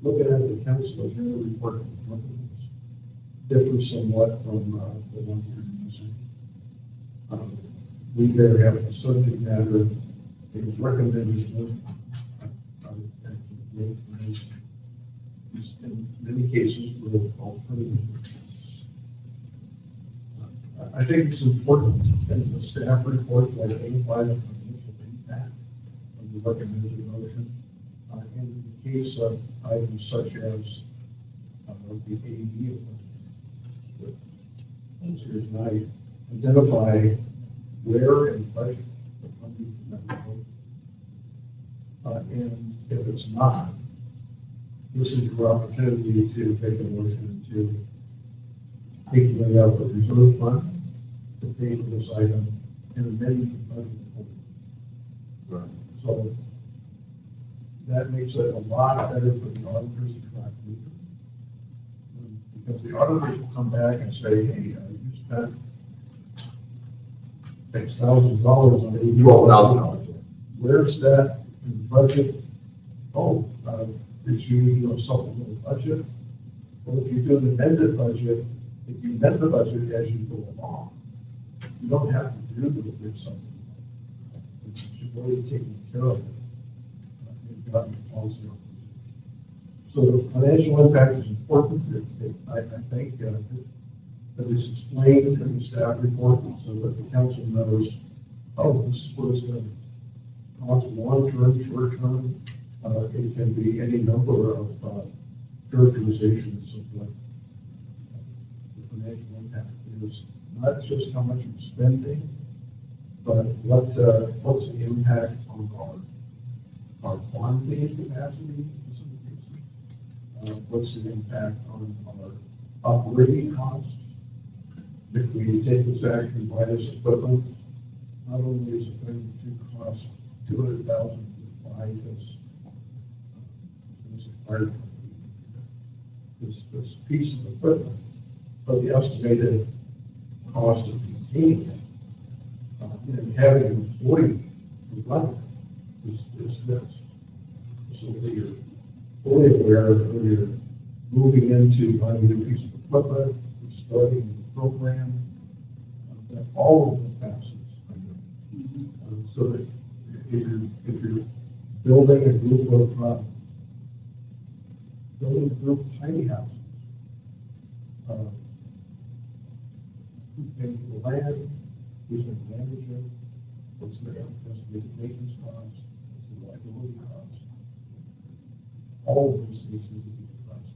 Looking at the council agenda report, differs somewhat from the one you're using. We there have a subject matter that is recommended. In many cases, with alternative. I think it's important in the staff report to identify the financial impact of the recommended motion. In the case of items such as the AED, here tonight, identify where in budget the funding is going. And if it's not, this is your opportunity to make a motion to take money out of the reserve fund to pay for this item and amend the budget. Right. So that makes it a lot better for the auditors to track with. Because the auditors will come back and say, hey, you spent $6,000 on it. $12,000. Where's that in the budget? Oh, it's usually a supplemental budget. Well, if you do an amended budget, if you amend the budget as you go along, you don't have to do the big supplemental. You've already taken care of it. You've gotten the policy on it. So the financial impact is important. I think that it's explained in the staff report so that the council knows, oh, this is what it's going to cost long-term, short-term. It can be any number of characterizations of what the financial impact is, not just how much you're spending, but what's the impact on our bonding capacity in some cases? What's the impact on our operating costs? If we take this action and buy this equipment, not only is it going to cost $200,000 to buy this piece of equipment, but the estimated cost of maintaining it and having an employee who run it is this. So you're fully aware that when you're moving into buying a new piece of equipment, you're starting the program, that all of the passes are good. So that if you're building a group of tiny houses, who's paying for the land, who's going to manage it, what's the estimated maintenance cost, what's the liability cost. All of those things need to be discussed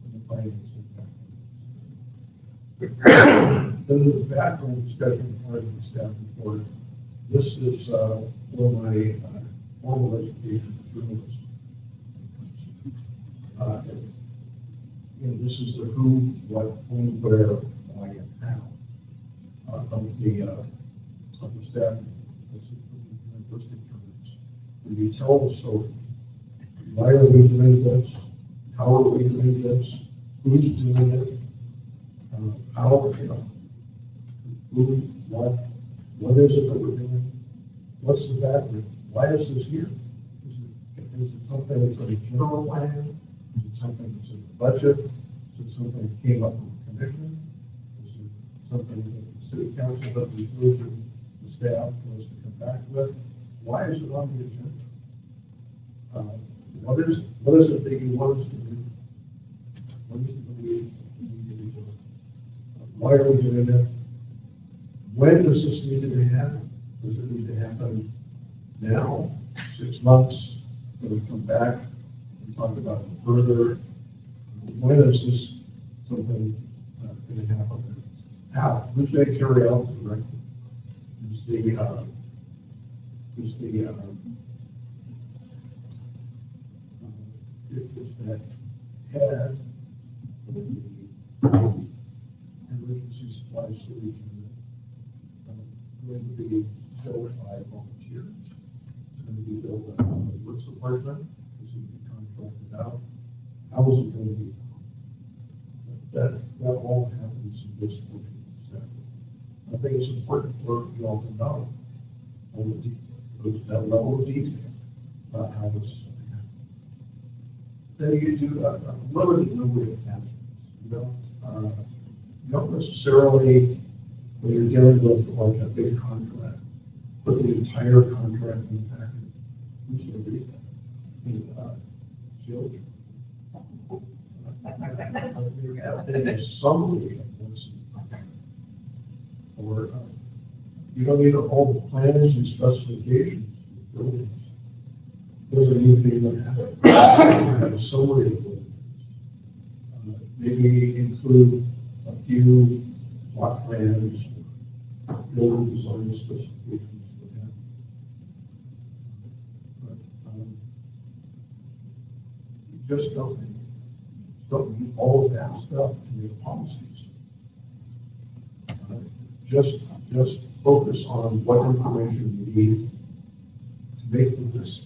in the financing package. Then the background discussion part of the staff report. This is for my formal education as journalist. And this is the who, what, when, where, why, and how of the staff. That's linguistic terms. When you tell the story, why are we doing this? How are we doing this? Who's doing it? How, who, what is it that we're doing? What's the background? Why is this here? Is it something that's in a general plan? Is it something that's in the budget? Is it something that came up from the commission? Is it something that the city council that we moved to the staff was to come back with? Why is it on the agenda? What is it that you want us to do? What is it that we need to be doing? Why are we doing it? When does this need to be happening? Does it need to happen now, 6 months, when we come back and talk about it further? When is this something going to happen? How? Who's going to carry out the directive? Is that head of the emergency supply solution going to be built by volunteers? It's going to be built by the works department? Is it going to be contracted out? How is it going to be? That all happens in this portion of the staff. I think it's important for you all to know all the details, that level of detail about how this is going to happen. Then you do a limited number of accounts. You don't necessarily, when you're dealing with like a big contract, put the entire contract in the package. Who's going to read that? I mean, children. You have a summary of what's in the contract. Or you don't need all the plans and specifications of buildings. Those are new things that have a summary of buildings. Maybe include a few plot plans, building design specifications. But you just don't need all of that stuff to make policies. Just focus on what information you need to make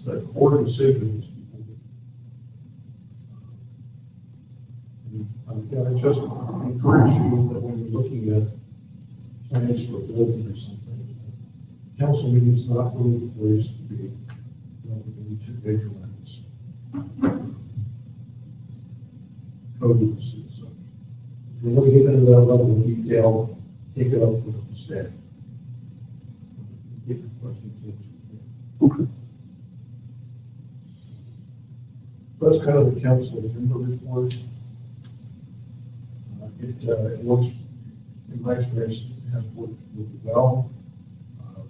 the core decisions. And I just encourage you that when you're looking at plans for a building or something, council meeting is not really the place to be. We need to visualize codes and such. If you're looking into that level of detail, take it up with the staff. Get your questions answered. That's kind of the council agenda report. It works, in my experience, it has worked really well.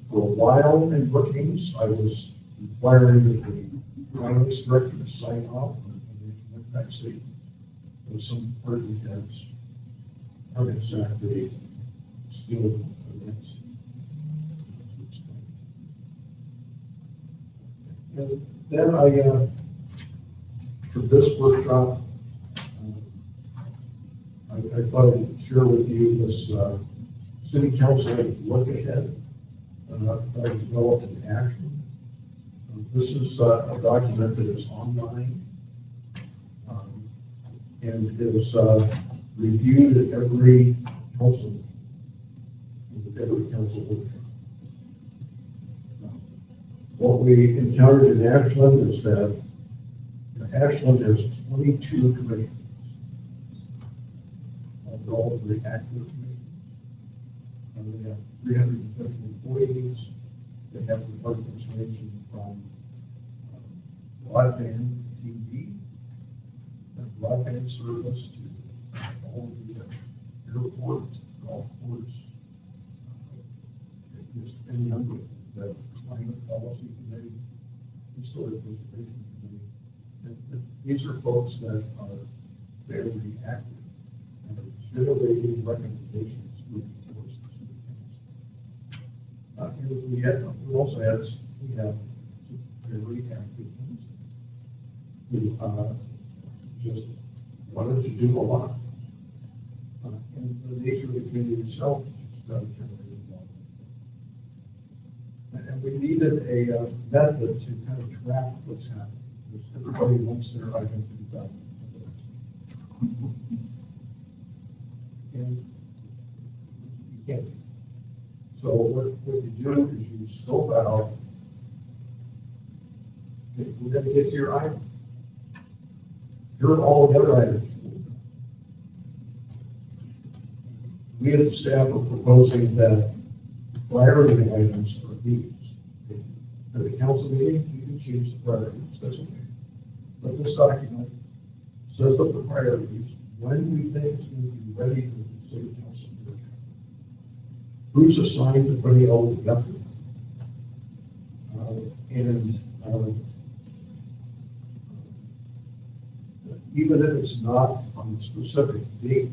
For a while in bookings, I was requiring that the finance director to sign off on the impact statement. There's some department heads aren't exactly skilled in finance. And then for this workshop, I thought I'd share with you this city council look ahead. I developed an action. This is a document that is online and it is reviewed at every council, workshop. What we encountered in Ashland is that Ashland has 22 commissions. They're all very active commissions. They have 350 employees. They have departments ranging from broadband TV, and broadband service to all of the airports, golf course, just any number of the climate policy committee, historic preservation committee. And these are folks that are very active and are generating recommendations moving towards the city council. And we also have very active ones who just wanted to do a lot. And the nature of the community itself just generated a lot. And we needed a method to kind of track what's happening. Because everybody wants their item to be done. And you can't. So what you do is you scope out, okay, we're going to get to your item. Here are all the other items. We as the staff are proposing that priority items are these. At the council meeting, you can choose the priorities, that's okay. But this document says that the priorities, when we think it's going to be ready for the city council workshop. Who's assigned to putting it all together? Even if it's not on the specific date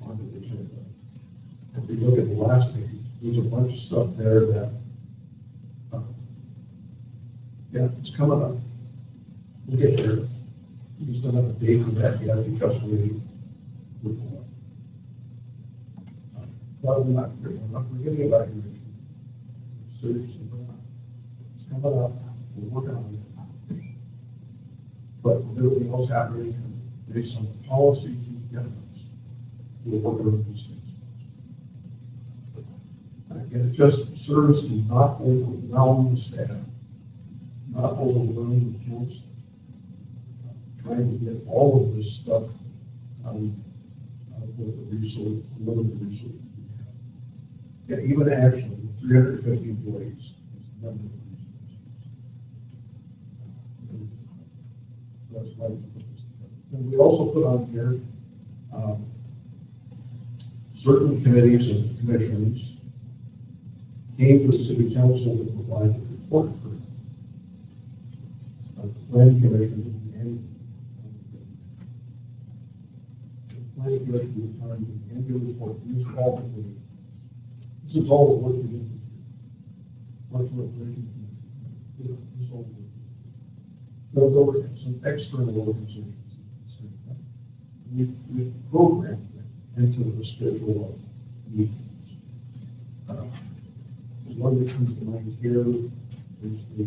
on the agenda, if we look at the last page, there's a bunch of stuff there that, yeah, it's coming up. We'll get there. We just don't have a date for that yet because we're not forgetting about your issue. Seriously, we're not. It's coming up. We're working on it. But with everything else happening, based on the policies you've given us, we'll work on these things. And it just serves to not overwhelm the staff, not overwhelm the council, trying to get all of this stuff with the resource, limited resources we have. Yeah, even actually, with 350 employees, it's a number of resources. That's why we put this together. And we also put on here certain committees and commissions came to the city council to provide a report for the planning commission and the planning commission would turn to the annual report. These are all the committees. This is all the work we did. Much work we did. This all the work. There were some external organizations. We programmed them into the schedule of meetings. One that comes to mind here is the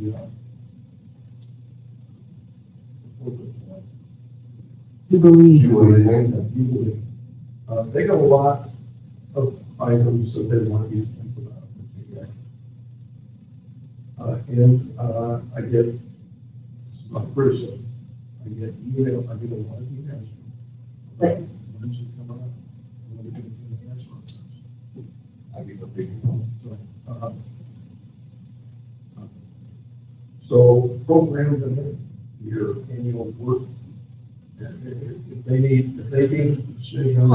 Jubilee. They got a lot of items that they want you to think about. I get, it's not criticism, I get email, I get a lot of emails. When's it coming up? When are we going to get an answer on this? I get a big one. So program them in your annual work. If they need a decision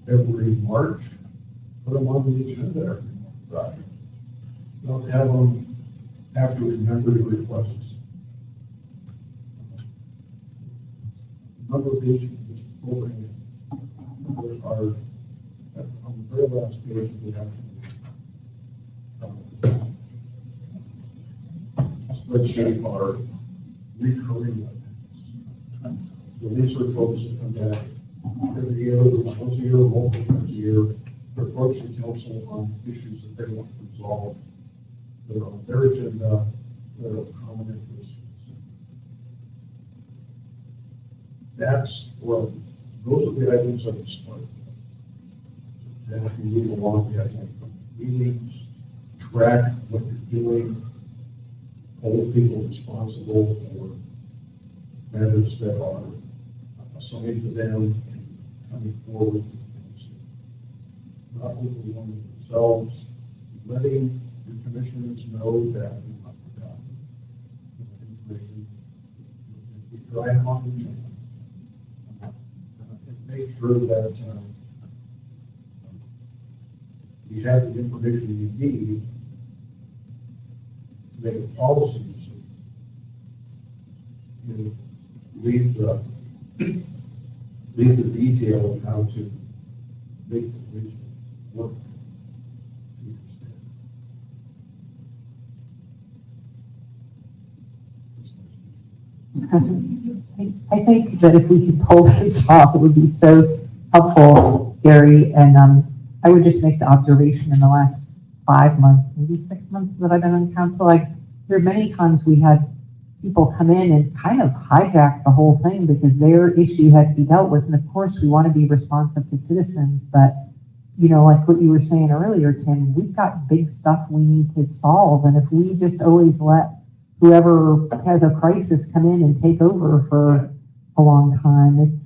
every March, put them on the agenda every month. Right. Don't have them have to remember your requests. number of issues this program, there are, on the very last page, we have spreadsheet are recurring events. So these are folks that come back every year, once a year, multiple times a year, to approach the council on issues that they want to resolve, that are on their agenda, that are of common interest. That's what, those are the items that we start. Then if you move along, we have like meetings, track what you're doing, hold people responsible for matters that are assigned to them and coming forward with things. Not overwhelming themselves, letting your commissioners know that you're not forgotten. Information, keep your eye on the agenda. And make sure that you have the information you need to make a policy decision. You leave the detail of how to make the vision work. I think that if we could pull this off, it would be so helpful, Gary, and I would just make the observation in the last 5 months, maybe 6 months that I've been on council, there are many times we had people come in and kind of hijack the whole thing because their issue had to be dealt with. And of course, we want to be responsive to citizens, but like what you were saying earlier, Tim, we've got big stuff we need to solve. And if we just always let whoever has a crisis come in and take over for a long time,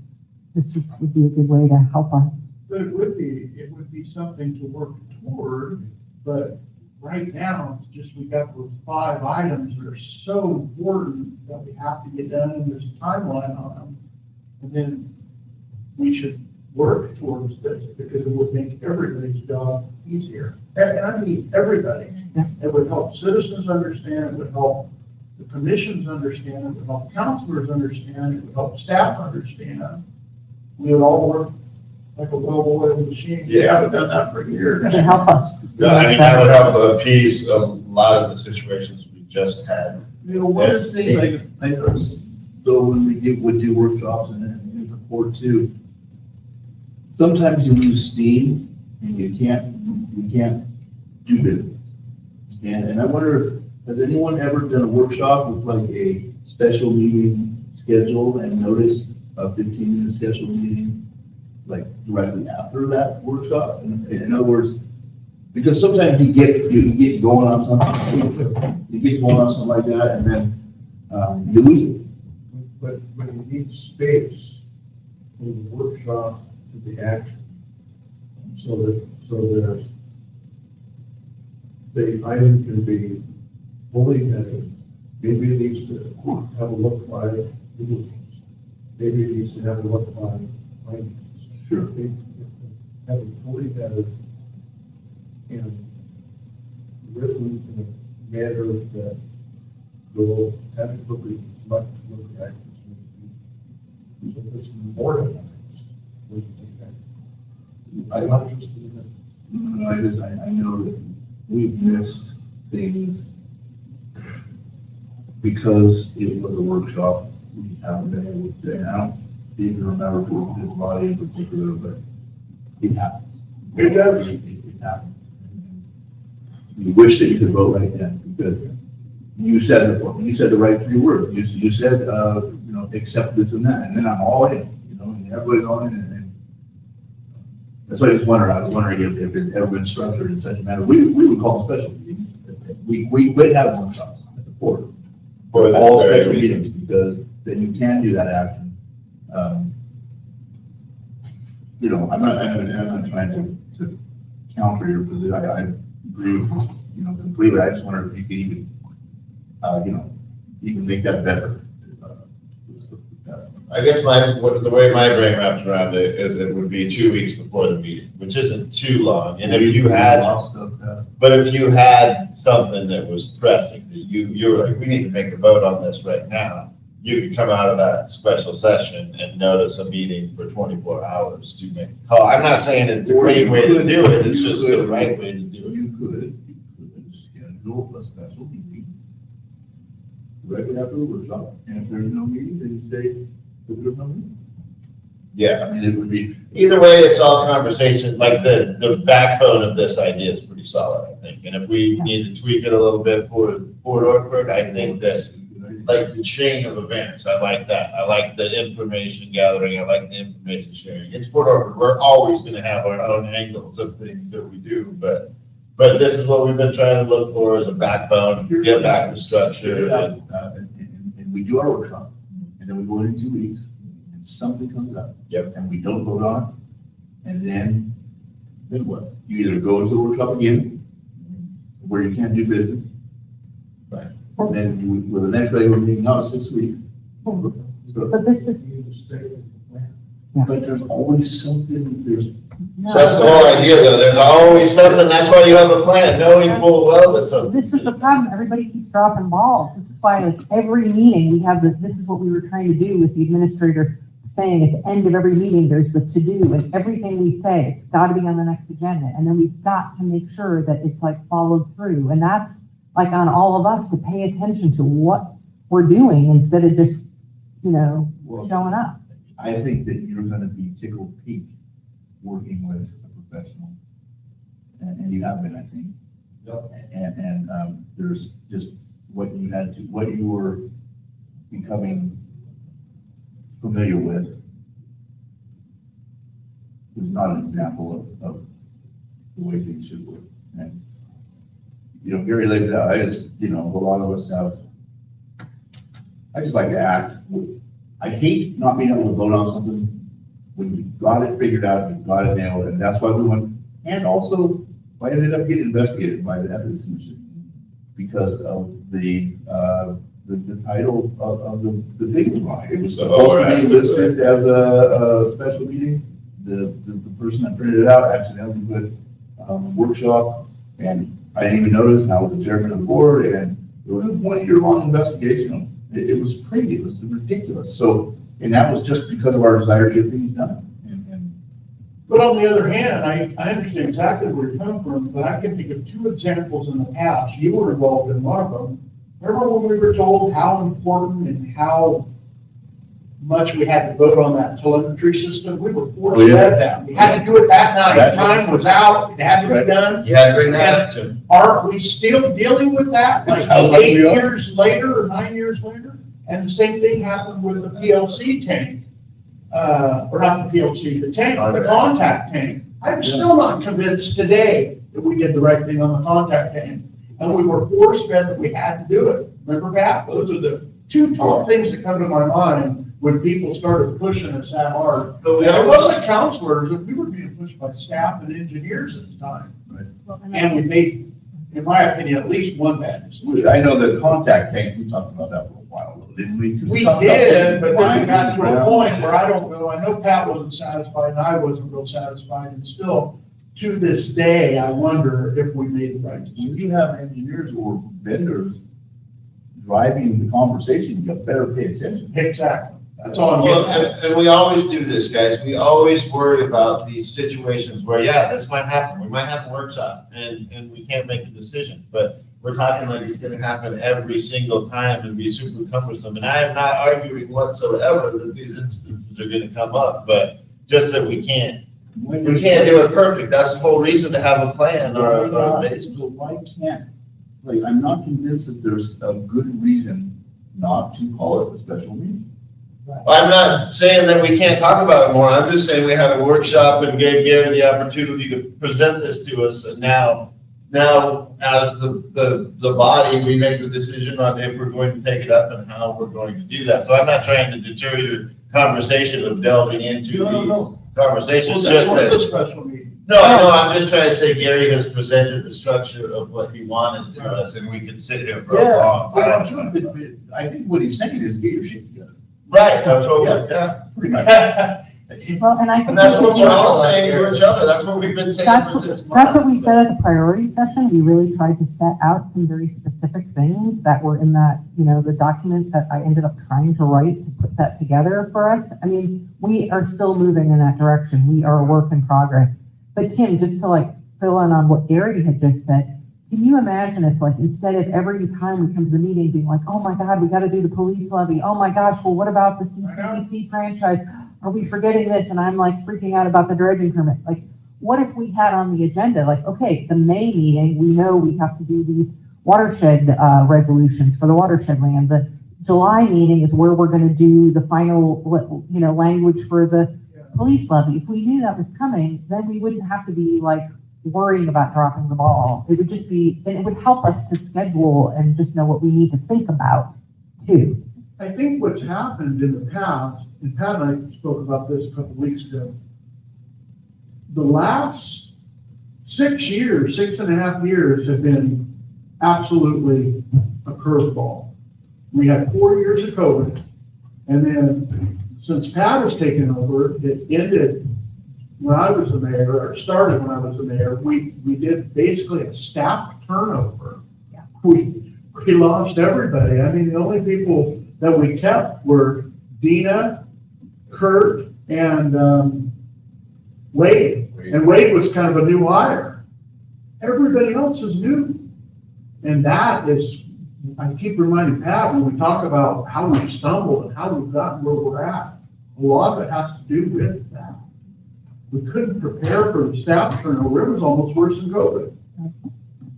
this would be a good way to help us. But it would be something to work toward, but right now, it's just, we got those 5 items that are so important that we have to get done, and there's a timeline on them. And then we should work towards this because it would make everybody's job easier. And I mean, everybody. Yeah. It would help citizens understand, it would help the commissions understand, it would help counselors understand, it would help staff understand. We would all work like a well-oiled machine. Yeah. I've done that for years. It can help us. Yeah, I think that would help appease a lot of the situations we just had. One of the things I noticed, so when we would do workshops and in report too, sometimes you lose steam and you can't do business. And I wonder, has anyone ever done a workshop with like a special meeting scheduled and noticed a 15-minute scheduled meeting like directly after that workshop? In other words, because sometimes you get going on something, like that, and then you lose it. But you need space from the workshop to the action, so that the item can be fully vetted. Maybe it needs to have a look by legal teams. Maybe it needs to have a look by finance. Sure. Have it fully vetted and written in a manner that will adequately reflect what the actions need to be. So it's more organized when you take action. Not just the minute. I know that we've missed things because it was a workshop. We haven't been able to, and I don't even remember for this body in particular, but it happens. It does. It happens. You wish that you could vote right then because you said the right 3 words. You said, accept this and that, and then I'm all in, and everybody's all in, and that's why I was wondering if it ever been structured in such a manner. We would call special meetings. We would have workshops at the port for all special meetings because then you can do that action. I'm not trying to counter your position. I agree, completely. I just wonder if you could even make that better. I guess the way my brain wraps around it is it would be 2 weeks before the meeting, which isn't too long. And if you had something that was pressing, that you were like, we need to make a vote on this right now, you could come out of that special session and notice a meeting for 24 hours to make a call. I'm not saying it's a clean way to do it, it's just the right way to do it. You could schedule a special meeting right after the workshop, and if there's no meeting, then you say that there's no meeting. Yeah, I mean, it would be. either way, it's all conversation, like the backbone of this idea is pretty solid, I think. And if we need to tweak it a little bit for Port Orford, I think that, like the chain of events, I like that. I like the information gathering, I like the information sharing. It's Port Orford, we're always gonna have our own angles of things that we do, but this is what we've been trying to look for as a backbone, get back to structure. And we do our workshop, and then we go in 2 weeks, and something comes up. Yep. And we don't vote on it, and then what? You either go to the workshop again, where you can't do business. Right. And then you, well, the next regular meeting, not 6 weeks. So, But this is, You stay with the plan. but there's always something, there's. That's the whole idea, though, there's always something, that's why you have a plan, knowing full well that something. this is the problem, everybody keeps dropping balls. This is why, like, every meeting, we have this is what we were trying to do with the administrator saying at the end of every meeting, there's the to-do, and everything we say, it's gotta be on the next agenda, and then we've got to make sure that it's like followed through, and that's like on all of us to pay attention to what we're doing instead of just, Well, showing up. I think that you're gonna be tickled pink working with a professional. And you have been, I think. And there's just what you were becoming familiar with is not an example of the way things should work. And, Gary laid it out, a lot of us have, I just like to act. I hate not being able to vote on something when you've got it figured out, you've got it nailed, and that's why we went, and also, I ended up getting investigated by the Ethics Commission because of the title of the thing was wrong. It was supposed to be listed as a special meeting. The person that printed it out accidentally put workshop, and I didn't even notice, and I was the chairman of the board, and it was a 1-year-long investigation. It was crazy, it was ridiculous. So, and that was just because of our desire to get things done. But on the other hand, I understand exactly where you're coming from, but I can think of 2 examples in the past. You were involved in one of them. Remember when we were told how important and how much we had to vote on that telemetry system? We were forced to do that. We had to do it that night. Time was out, it had to be done. You had to bring that up to. Are we still dealing with that, like sounds like 8 we are. years later or 9 years later? And the same thing happened with the PLC tank. Or not the PLC, the tank, the contact tank. I'm still not convinced today that we did the right thing on the contact tank. And we were force fed that we had to do it. Remember that? Those are the 2 top things that come to my mind when people started pushing us that hard. And it wasn't counselors, we were being pushed by staff and engineers at the time. And we made, in my opinion, at least one bad decision. I know the contact tank, we talked about that for a while, didn't we? 'Cause We talked about did, but then we taking got to a ground. point where I don't know, I know Pat wasn't satisfied and I wasn't real satisfied, and still, to this day, I wonder if we made the right When decision. you have engineers or vendors driving the conversation, you better pay attention. Exactly, that's all I'm Well, getting at. and we always do this, guys. We always worry about these situations where, yeah, this might happen. We might have a workshop and we can't make a decision, but we're talking like it's gonna happen every single time and be super cumbersome. And I am not arguing whatsoever that these instances are gonna come up, but just that we can't do it perfect. That's the whole reason to have a plan or a base. So why can't, I'm not convinced that there's a good reason not to call it a special meeting. I'm not saying that we can't talk about it more. I'm just saying we had a workshop and gave Gary the opportunity to present this to us. And now as the body, we make the decision on if we're going to take it up and how we're going to do that. So I'm not trying to deter your conversation of delving into No. these conversations. Well, that's Just what the that, special meeting. no, I'm just trying to say Gary has presented the structure of what he wanted to us and we can sit here for a long But time. I think what he's saying is get your shit together. Right, that's what we're, yeah. Pretty much. Well, and I. And that's what we're all saying to each other, that's what we've been saying for 6 months. That's what we said at the priority session. We really tried to set out some very specific things that were in that, the document that I ended up trying to write to put that together for us. I mean, we are still moving in that direction. We are a work in progress. But Tim, just to fill in on what Gary had just said, can you imagine if instead of every time we come to the meeting being like, oh my God, we got to do the police levy. Oh my gosh, well, what about the CCDC franchise? Are we forgetting this? And I'm freaking out about the dredging permit. What if we had on the agenda, okay, the May meeting, we know we have to do these watershed resolutions for the watershed land. The July meeting is where we're going to do the final, language for the police levy. If we knew that was coming, then we wouldn't have to be worrying about dropping the ball. It would just be, and it would help us to schedule and just know what we need to think about too. I think what's happened in the past, and Pat and I spoke about this a couple of weeks ago, the last 6.5 years have been absolutely a curveball. We had 4 years of COVID, and then since Pat has taken over, it ended when I was the mayor, or started when I was the mayor. We did basically a staff turnover. Yeah. We lost everybody. I mean, the only people that we kept were Dina, Kurt, and Wade. And Wade was kind of a new hire. Everybody else is new. And that is, I keep reminding Pat when we talk about how we've stumbled and how we've gotten where we're at, a lot of it has to do with that. We couldn't prepare for the staff turnover. It was almost worse than COVID.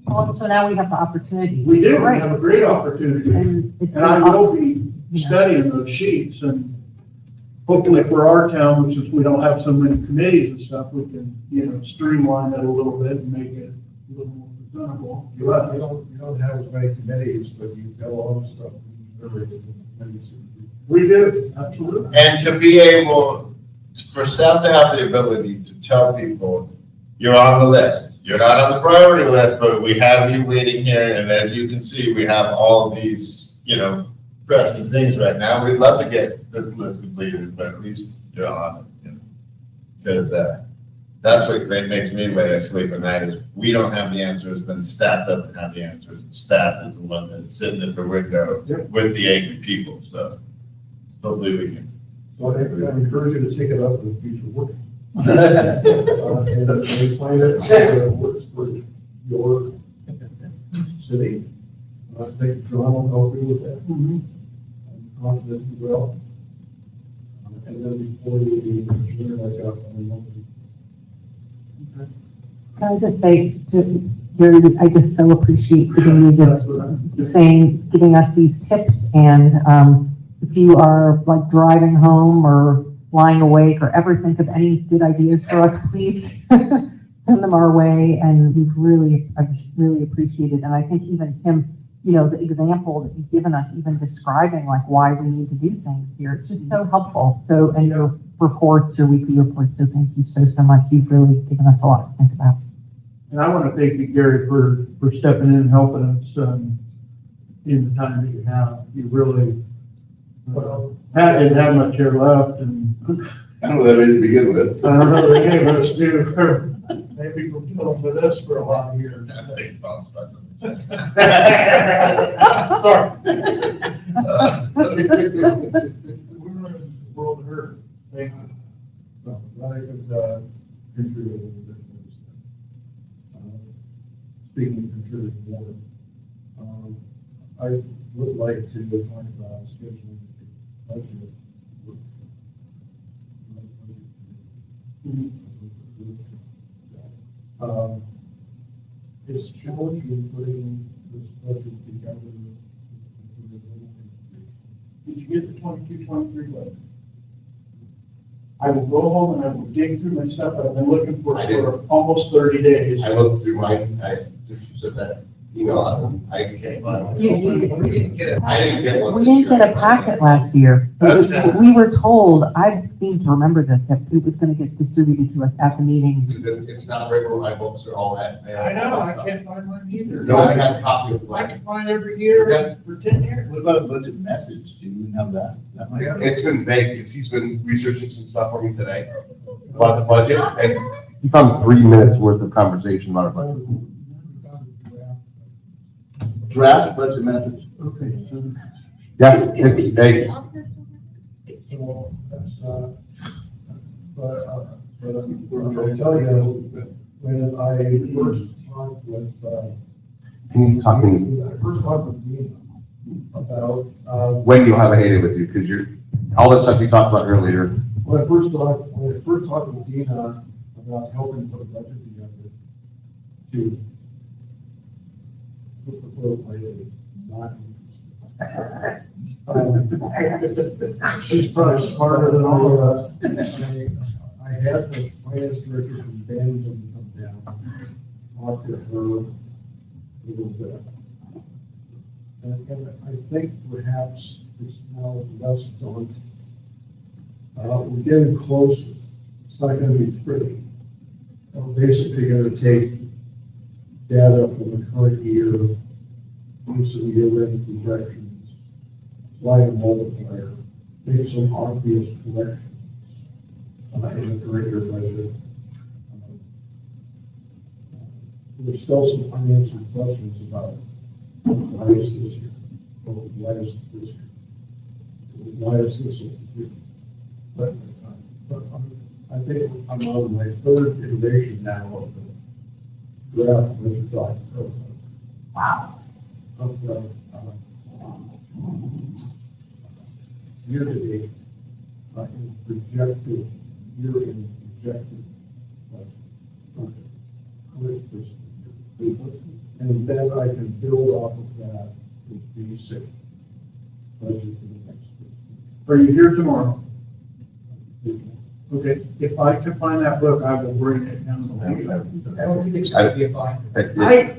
Well, so now we have the opportunity. We did. Right. We have a great opportunity. And I will be studying those sheets, and hopefully for our town, since we don't have so many committees and stuff, we can, streamline it a little bit and make it a little more presentable. You don't have as many committees, but you've got a lot of stuff. We do, absolutely. And to be able, for staff to have the ability to tell people, you're on the list. You're not on the priority list, but we have you waiting here, and as you can see, we have all these, pressing things right now. We'd love to get this list completed, but at least you're on it, Because that's what makes me lay asleep at night is we don't have the answers, then staff doesn't have the answers. Staff is the one that's sitting at the window with the angry people, so hopefully we can. So I encourage you to take it up in future work. And we plan it, so it works for your city. I think John will help you with that. I'm confident he will. And then before we adjourn, I got one. Can I just say, Gary, I just so appreciate giving you this, giving us these tips, and if you are driving home or lying awake or ever think of any good ideas for us, please send them our way, and I just really appreciate it. And I think even Tim, the example that you've given us, even describing why we need to do things here, it's just so helpful. So, and your reports, your weekly reports, so thank you so much. You've really given us a lot to think about. And I want to thank you, Gary, for stepping in and helping us in the time that you have. You really, Pat didn't have much here left, and I don't know that to begin with. I don't know that any of us do. Maybe we're dealing with this for a lot of years. Sorry. We're in a world of hurt. Thank you. No, I could contribute a little bit. Speaking of contributing more, I would like to talk about scheduling budget work. It's challenging putting this budget together. Did you get the 22-23 budget? I will go home and I will dig through my stuff I've been looking for I did. almost 30 days. I looked through mine, you said that I came on. You- We didn't get it. I didn't get one. We this didn't year. get a packet last year. That's fine. We were told, I seem to remember this, that it was gonna get distributed to us at the meeting. It's not regular, my books are all that. I know, I can't find mine either. Nobody has a copy of I it. can find every year Yeah. for 10 years. What about a budget message? Do you have that? That might- It's been vague, because he's been researching some stuff for me today about the budget, and You found 3 minutes worth of conversation about our budget. Draft budget message. Okay, so, Yeah, it's, hey, so that's, but I'm gonna tell you, when I first talked with, can you talk to me when I first talked with Dina about, when you'll have a heyday with you, because you're, all that stuff you talked about earlier, when I first talked with Dina about helping put a budget together to put the vote by a not She's probably smarter than all of us. I had the finance director from Bennington come down, talk to her a little bit. And I think perhaps it's now less daunting. We're getting closer. It's not gonna be pretty. We're basically gonna take data from the current year, do some year-end projections, apply a multiplier, make some obvious corrections in the current year budget. There's still some unanswered questions about why is this here? Why is this here? Why is this here? But I think I'm on my third iteration now of the draft budget document. Wow. Of the, year-to-date, in projected, year-in projected budget. With this, and then I can build off of that with basic budget for the next year. Are you here tomorrow? Okay, if I can find that book, I will bring it down. I don't think it's gonna be a binder.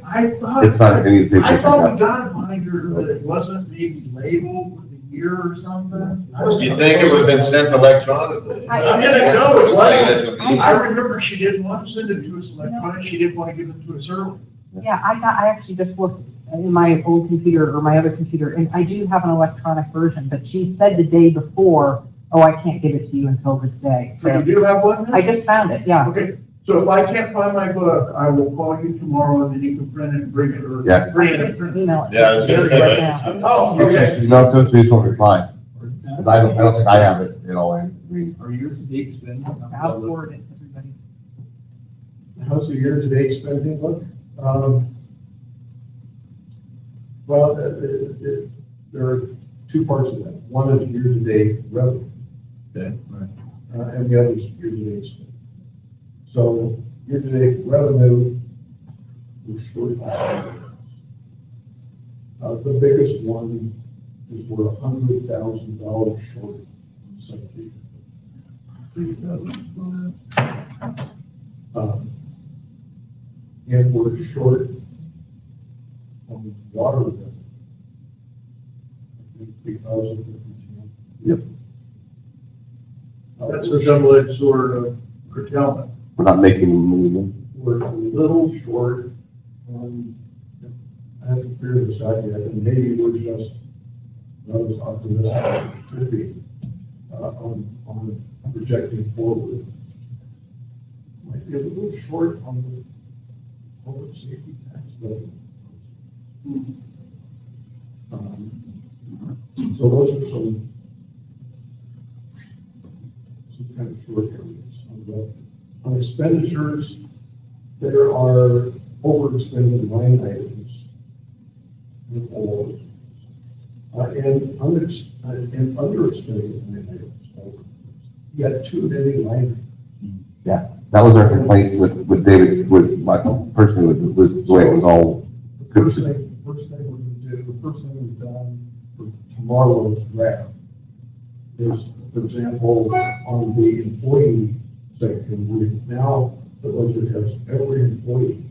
I thought. it's not any of the I thought we papers. got a binder, but it wasn't maybe labeled with the year or something. you think it would have been sent electronically? I'm gonna go, it wasn't. I I remember she didn't want to send it to us electronic, she didn't want to give it to us early. Yeah, I actually just looked in my old computer or my other computer, and I do have an electronic version, but she said the day before, oh, I can't give it to you until this day. So you So do have one? I just found it, yeah. Okay, so if I can't find my book, I will call you tomorrow and then you can print it and bring it, or Yeah. bring it and Just print it. email it. Yeah, I was gonna say, Right but- now. Oh, Okay, okay. so you know, so you won't reply, because I don't think I have it, you know, I mean, Are yours big spending? I'll forward it to everybody. How's the year-to-date spending look? Well, there are two parts of that. One is year-to-date revenue. Okay, right. And the other is year-to-date spending. So year-to-date revenue was short of spending. The biggest one is we're $100,000 short in sanitation. And we're short on water revenue. I think because of the. Yep. That's a double-edged sword of curtailment. we're not making any money. We're a little short on, I haven't figured this out yet, and maybe we're just not as optimistic as we should be on projecting forward. Might be a little short on the public safety tax levy. So those are some kind of short areas on revenue. On expenditures, there are overexpended line items in all and underexpended line items. You got too many line items. That was our complaint with David, with Michael, personally, was the way it was all. The first thing we're going to do, the first thing we've done for tomorrow's draft is, for example, on the employee section, we now, the budget has every employee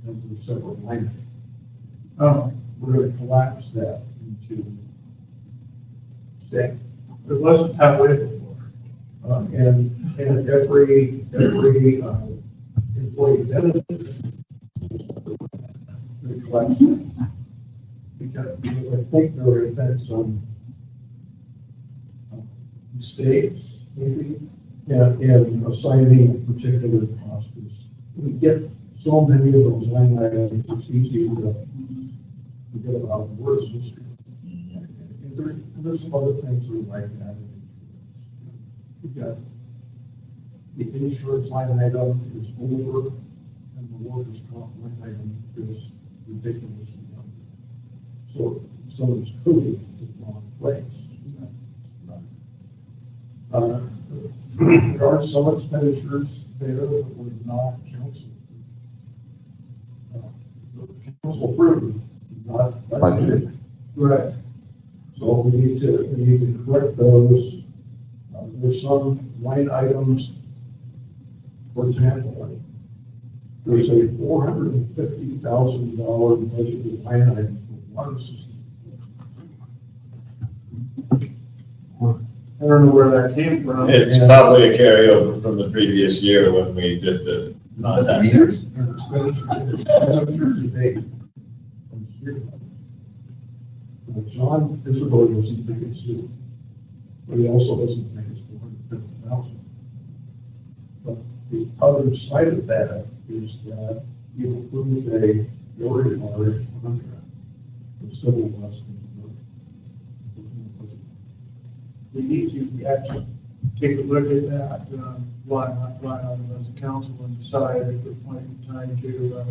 and a separate line. we're gonna collapse that into state. It wasn't that way before. And every employee benefit, we collapse it. Because I think there are effects on mistakes, maybe, and assigning particular costs. We get so many of those line items, it's easy to forget about words. And there's some other things that are like that. We've got the insurance line item is over, and the workers' comp line item is ridiculously low. So some of this coding is the wrong place. There are some expenditures there that were not council. Council approved, not budgeted. Right. So we need to correct those. There's some line items, for example, there's a $450,000 budgeted line item for water system. I don't know where that came from. It's probably a carryover from the previous year when we did the contact. Meters and expenditures to date. John Isabel doesn't think it's due, but he also doesn't think it's 450,000. But the other side of that is that you approved a very large contract for civil West. We need to actually take a look at that, line item as a council and decide if it's time to,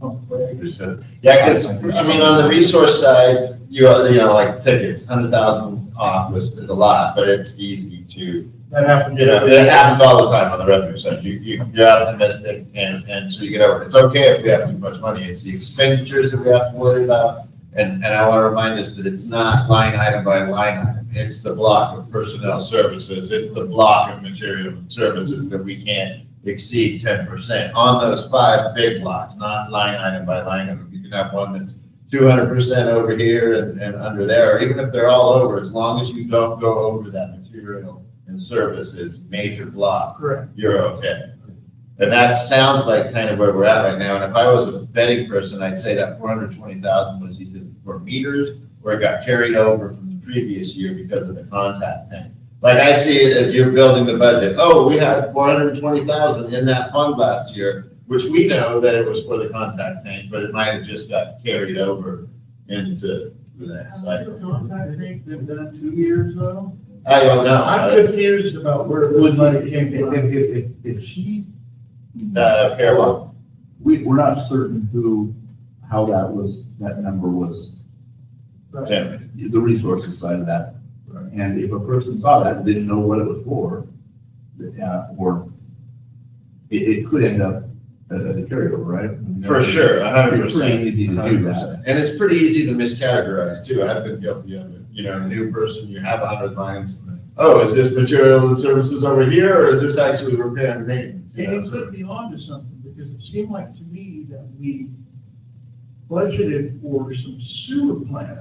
pump brakes. Yeah, because, I mean, on the resource side, you know, like tickets, 100,000 off is a lot, but it's easy to, That happens. you know, it happens all the time on the revenue side. You're optimistic and so you get over it. It's okay if we have too much money. It's the expenditures that we have to worry about. And I want to remind us that it's not line item by line item. It's the block of personnel services. It's the block of material and services that we can't exceed 10% on those 5 big blocks, not line item by line item. You can have one that's 200% over here and under there, or even if they're all over, as long as you don't go over that material and services major block, Correct. you're okay. And that sounds like kind of where we're at right now. And if I was a betting person, I'd say that 420,000 was either for meters or it got carried over from the previous year because of the contact tank. Like I see it as you're building the budget. Oh, we had 420,000 in that fund last year, which we know that it was for the contact tank, but it might have just got carried over into the next cycle. Contact tank been done 2 years though? I don't know. I'm confused about where the money came from. If she, Carol. we're not certain how that number was, Tim. the resources side of that. And if a person saw that and didn't know what it was for, or it could end up as a carryover, right? For sure, 100%. It's pretty easy to do that. And it's pretty easy to miscategorize too. I've been guilty of it. You know, a new person, you have 100 lines. Oh, is this material and services over here, or is this actually repair and maintenance? You know, And it could be onto something, because it seemed like to me that we budgeted for some sewer plant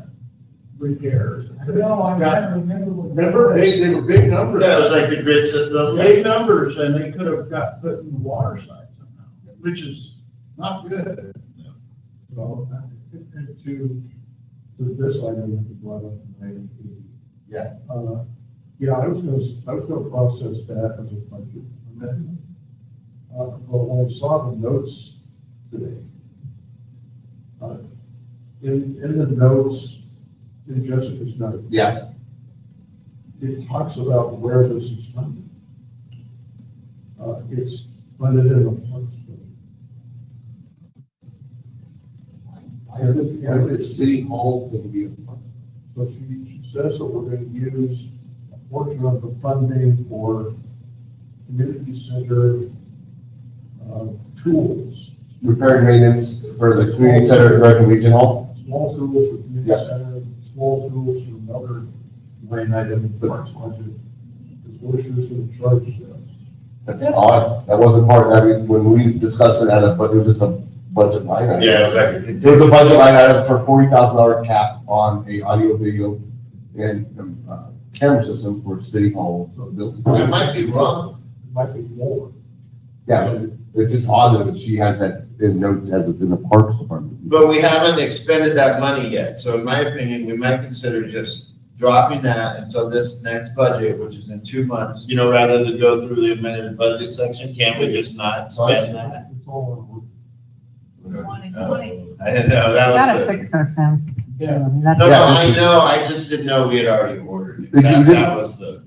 repairs. No, I Got- remember. Remember, they were big numbers. That was like the grid system. Big numbers, and they could have got put in the water side somehow, which is not good. Well, and to this item that you brought up, item E. Yeah. Yeah, I was gonna process that as a budget amendment. But when I saw the notes today, in the notes, in Jessica's note, Yeah. it talks about where this is funded. It's funded in the parks budget. And it's city hall, it would be. So she says that we're going to use a portion of the funding for community center tools, Repair and maintenance for the community center at American Legion Hall. small tools for community Yeah. center, small tools for another line item in the parks budget. Because we're just going to charge those. That's odd. That wasn't part of that when we discussed it, but it was just a budget line item. Yeah, exactly. There's a budget line item for $40,000 cap on a audio, video, and camera system for City Hall building. I might be wrong. It might be more. Yeah, it's just odd that she has that in notes as it's in the Parks Department. But we haven't expended that money yet, so in my opinion, we might consider just dropping that until this next budget, which is in 2 months, rather than go through the amended budget section, can't we just not spend that? It's all I didn't know, that was Gotta the. fix our sound. Yeah. I mean, that's- No, Yeah, I this is- know, I just didn't know we had already ordered it. Did you- That was the,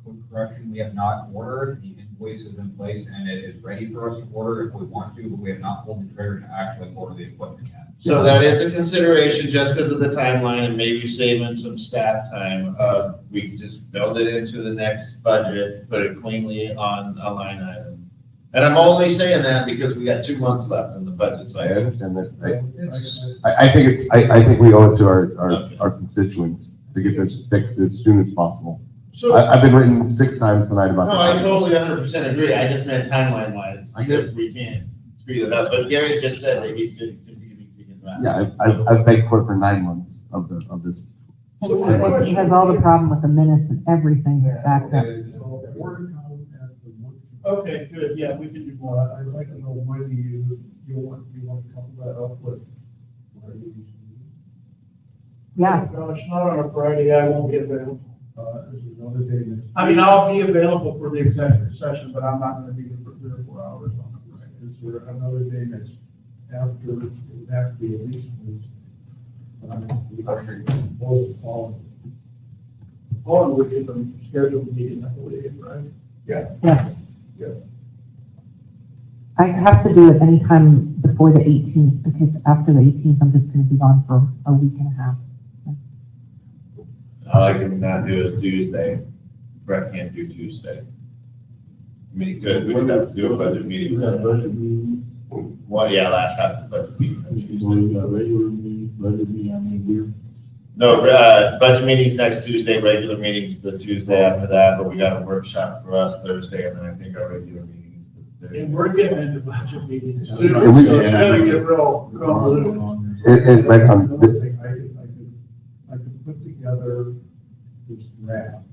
Quick correction, we have not ordered, the invoice is in place and it is ready for us to order if we want to, but we have not pulled the trigger to actually order the equipment yet. so that is a consideration just because of the timeline and maybe saving some staff time. We can just build it into the next budget, put it cleanly on a line item. And I'm only saying that because we got 2 months left in the budget I cycle. understand that. It's- I think I think we owe it to our constituents to get this fixed as soon as possible. So, I've been written 6 times tonight about no, I that. totally 100% agree. I just meant timeline wise. I get it. We can't speed it up, but Gary just said that he's going to get back. Yeah, I've begged for it for 9 months of this. It has all the problem with the minutes and everything backed up. Okay, good, yeah, we can do more. I'd like to know when you want to couple that up with. what are you using? Yeah, No, it's not on a Friday, I won't be available. Is there another day next? I mean, I'll be available for the executive session, but I'm not gonna be here for 3 or 4 hours on a Friday. Is there another day next after, it would have to be at least Wednesday? Or the following. Or we can schedule a meeting, I believe, right? yes. Yeah. I have to do it anytime before the 18th, because after the 18th, I'm just gonna be gone for a week and a half. All I can not do is Tuesday. Brett can't do Tuesday. I mean, good, we would have to do a budget meeting. budget meeting, Well, yeah, last half of the budget meeting. on Tuesday. we got regular meetings, budget meeting, I mean, we're. No, budget meeting's next Tuesday, regular meeting's the Tuesday after that, but we got a workshop for us Thursday, and then I think our regular meeting is the Thursday. And we're getting into budget meetings Yeah, soon, we- so it's gonna get real convoluted. It might sound, Another thing, I could put together this draft,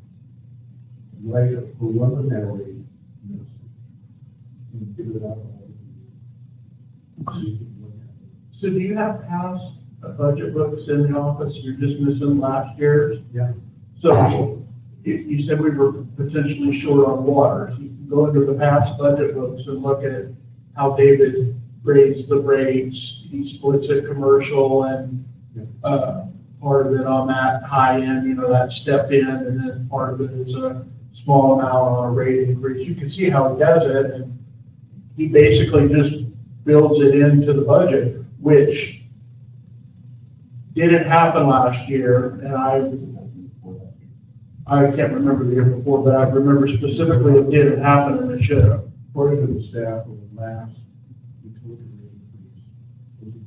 write a preliminary, and give it out. So you can look at it. So do you have past budget books in the office, you're just missing last year's? Yeah. So you said we were potentially short on water, so you can go into the past budget books and look at how David grades the rates, he splits it commercial and, part of it on that high end, that step in, and then part of it is a small amount on a rate increase. You can see how he does it, and he basically just builds it into the budget, which didn't happen last year, and I can't remember the year before, but I remember specifically it didn't happen and it should have. According to the staff, over the last utility rate increase, was in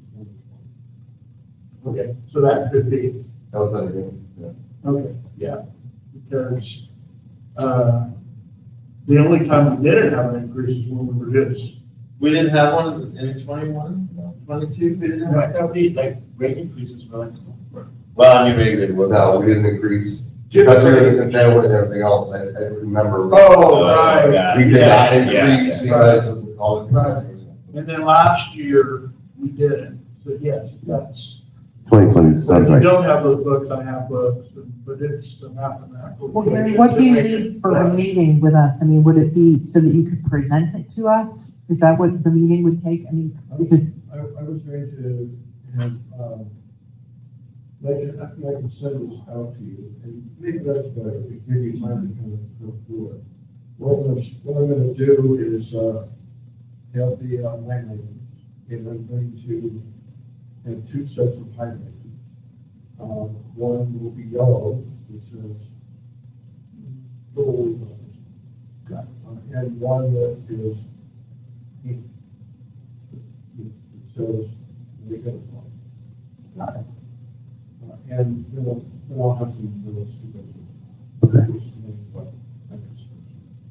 2020. Okay, so that could be, that was that again. Yeah. okay, yeah, because, the only time we didn't have an increase is when we were just, We didn't have one in 21, 22, we didn't have, I thought we, like, rate increases for like. Well, I mean, maybe they would. No, we didn't increase, because we were in jail and everything else, I remember. oh, right. We did not Yeah, increase yeah. because of all the. And then last year, we didn't, so yes, that's, 2020 but sounds if you right. don't have those books, I have books, but it's a mathematical. Well, Gary, equation what do to you make it need for a correct. meeting with us? I mean, would it be so that you could present it to us? Is that what the meeting would take? I mean, because, I was going to have, I can send this out to you, and maybe that's better, to give you time to kind of go through it. What I'm gonna do is, have the line items, and I'm going to have 2 sets of highlights. One will be yellow, which says, gold, and one that is pink. It says, we got it. And then I'll have some little stupid.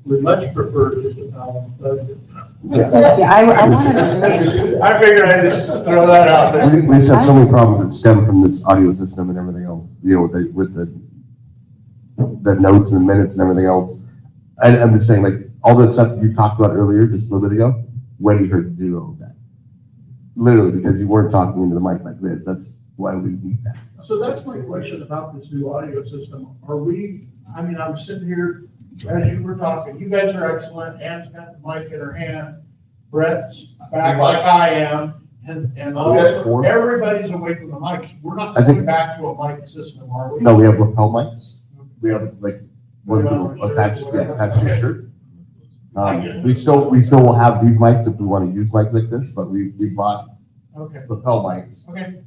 We much prefer just a balanced budget. Yeah, I wanted to make, I figured I'd just throw that out there. We just have so many problems that stem from this audio system and everything else, with the notes and minutes and everything else. I'm just saying, like, all the stuff you talked about earlier, just a little bit ago, Wendy heard zero of that. Literally, because you weren't talking into the mic like this. That's why we need that stuff. So that's my question about this new audio system. I'm sitting here, as you were talking, you guys are excellent. Ann's got the mic in her hand. Brett's back like I am. And everybody's away from the mics. We're not going back to a mic system, are we? No, we have lapel mics. We have like one little attached to your shirt. We still will have these mics if we want to use mics like this, but we bought Okay, lapel mics. okay.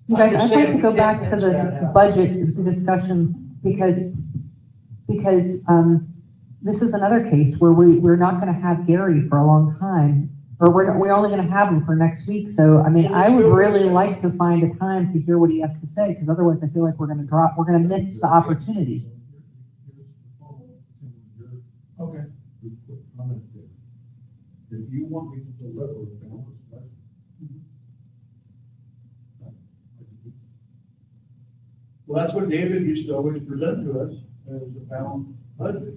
you guys, I'd like to go back to the budget discussion because this is another case where we're not gonna have Gary for a long time, or we're only gonna have him for next week. So, I mean, I would really like to find a time to hear what he has to say, because otherwise I feel like we're gonna miss the opportunity. Okay. We put comment there. If you want me to deliver a balanced budget. Well, that's what David used to always present to us as a balanced budget.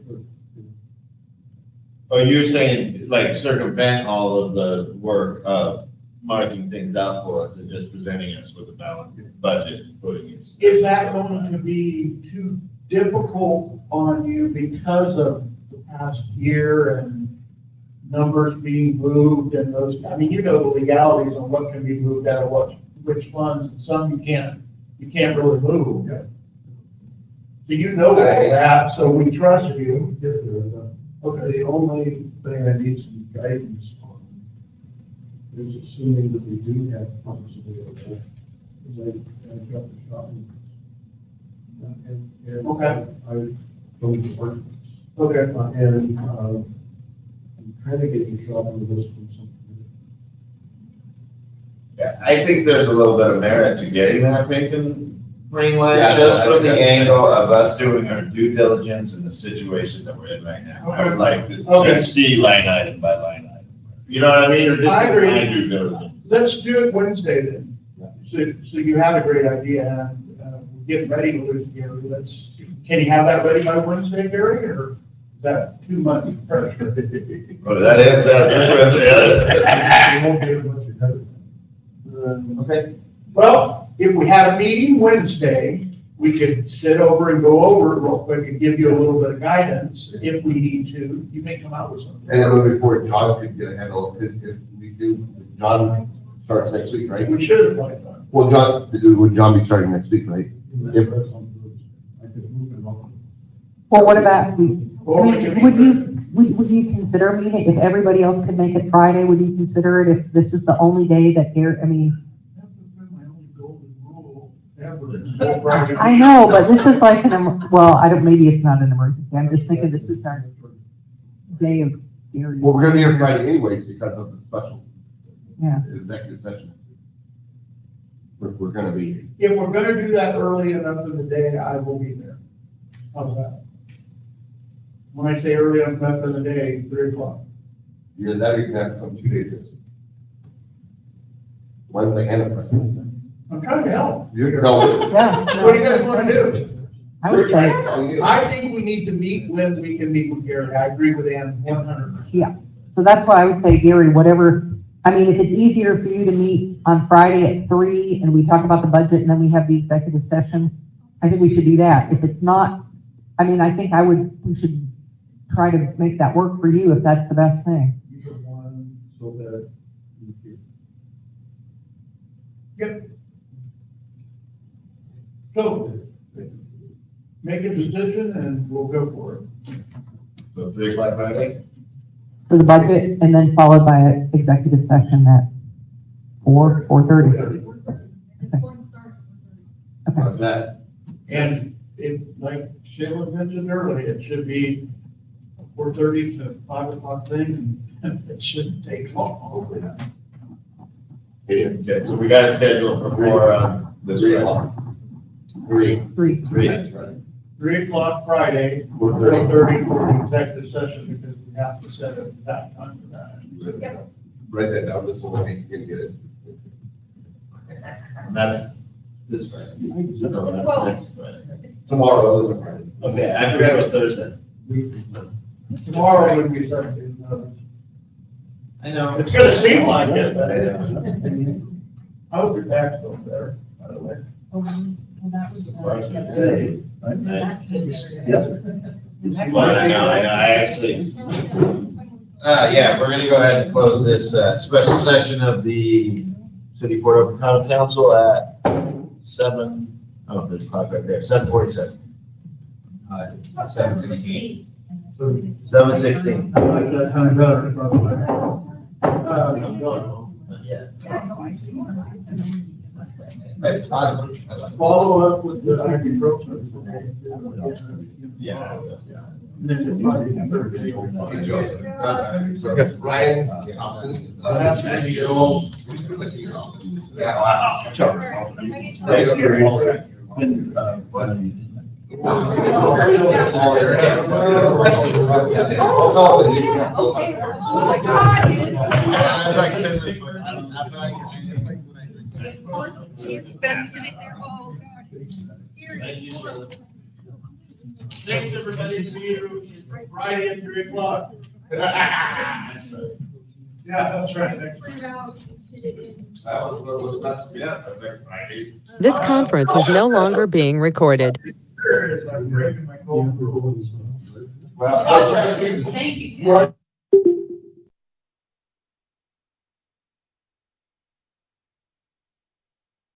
Oh, you're saying like circumvent all of the work of marking things out for us and just presenting us with a balanced budget and putting it. Is that going to be too difficult on you because of the past year and numbers being moved and those, I mean, you know the legalities on what can be moved out of which funds, and some you can't really move. So you know all that, so we trust you. Okay, the only thing I need some guidance on is assuming that we do have funds available, is I've got the shopping. And Okay. I've done the ordinance. Okay. And I'm trying to get your shopping list from something. Yeah, I think there's a little bit of merit to getting that vacant green light, Yeah, just from the that's- angle of us doing our due diligence in the situation that we're in right now. I would like to Okay. see line item by line item. You know what I mean? Or just I agree. my due diligence. Let's do it Wednesday then. So you have a great idea, and we're getting ready to lose Gary. Can you have that ready by Wednesday, Gary, or is that too much pressure? Oh, that is, You won't be able to cut it. Okay. Well, if we had a meeting Wednesday, we could sit over and go over it real quick and give you a little bit of guidance if we need to. You may come out with something. And then moving forward, John could get a handle, if we do, John starts next week, right? We should have like that. Well, would John be starting next week, right? Unless that's on Thursday. I could move it on. Well, what about, I Or we mean, could- would you consider meeting, if everybody else could make it Friday, would you consider it if this is the only day that Gary, I mean, My only golden rule ever. I know, but this is like maybe it's not an emergency. I'm just thinking this is our day of Gary. Well, we're gonna be here Friday anyways because of the special. Yeah. Executive session. We're gonna be, If we're gonna do that early enough in the day, I will be there. How's that? When I say early enough in the day, 3:00. you're that, you're gonna have to come 2 days in. Wednesday and a Friday. I'm trying to help. You're, no. Yeah. What do you guys want to do? I would say, I think we need to meet when we can meet with Gary. I agree with Ann 100%. yeah. So that's why I would say, Gary, whatever, I mean, if it's easier for you to meet on Friday at 3 and we talk about the budget and then we have the executive session, I think we should do that. If it's not, I mean, I think we should try to make that work for you if that's the best thing. You have one so that you can. Yep. So, make a decision and we'll go for it. So 3:00 Friday? For the budget and then followed by an executive session at 4:30. How's that? And like Sheila mentioned earlier, it should be 4:30 to 5 o'clock thing, and it shouldn't take long. Okay, so we got it scheduled for this 3 Friday. o'clock. 3. 3. 3. That's right. 3 o'clock Friday, 4:30 for the executive session, because we have to set it that time for that. Write that down, this will make you get it. And that's this Friday. Well- Next Friday. Tomorrow isn't Friday. Okay, I forgot it was Thursday. Tomorrow when we start doing those. I know. It's gonna seem like it, but I hope your back's still better, by the way. Well, I know, I actually. Yeah, we're gonna go ahead and close this, special session of the City Port Orford Common Council at 7, oh, there's a clock right there, 7:47. 7:16. 7:16. I like that time better, by the way. Follow up with the ibuprofen. Yeah. Ryan Thompson. It's like 10 minutes later. After I get, it's like when I- He's been sitting there all Thanks, everybody, see you Friday at 3 o'clock. Yeah, that's right. That was best, yeah, that was like Fridays. This conference is no longer being recorded. It's like breaking my cold rules. Well, Thank you.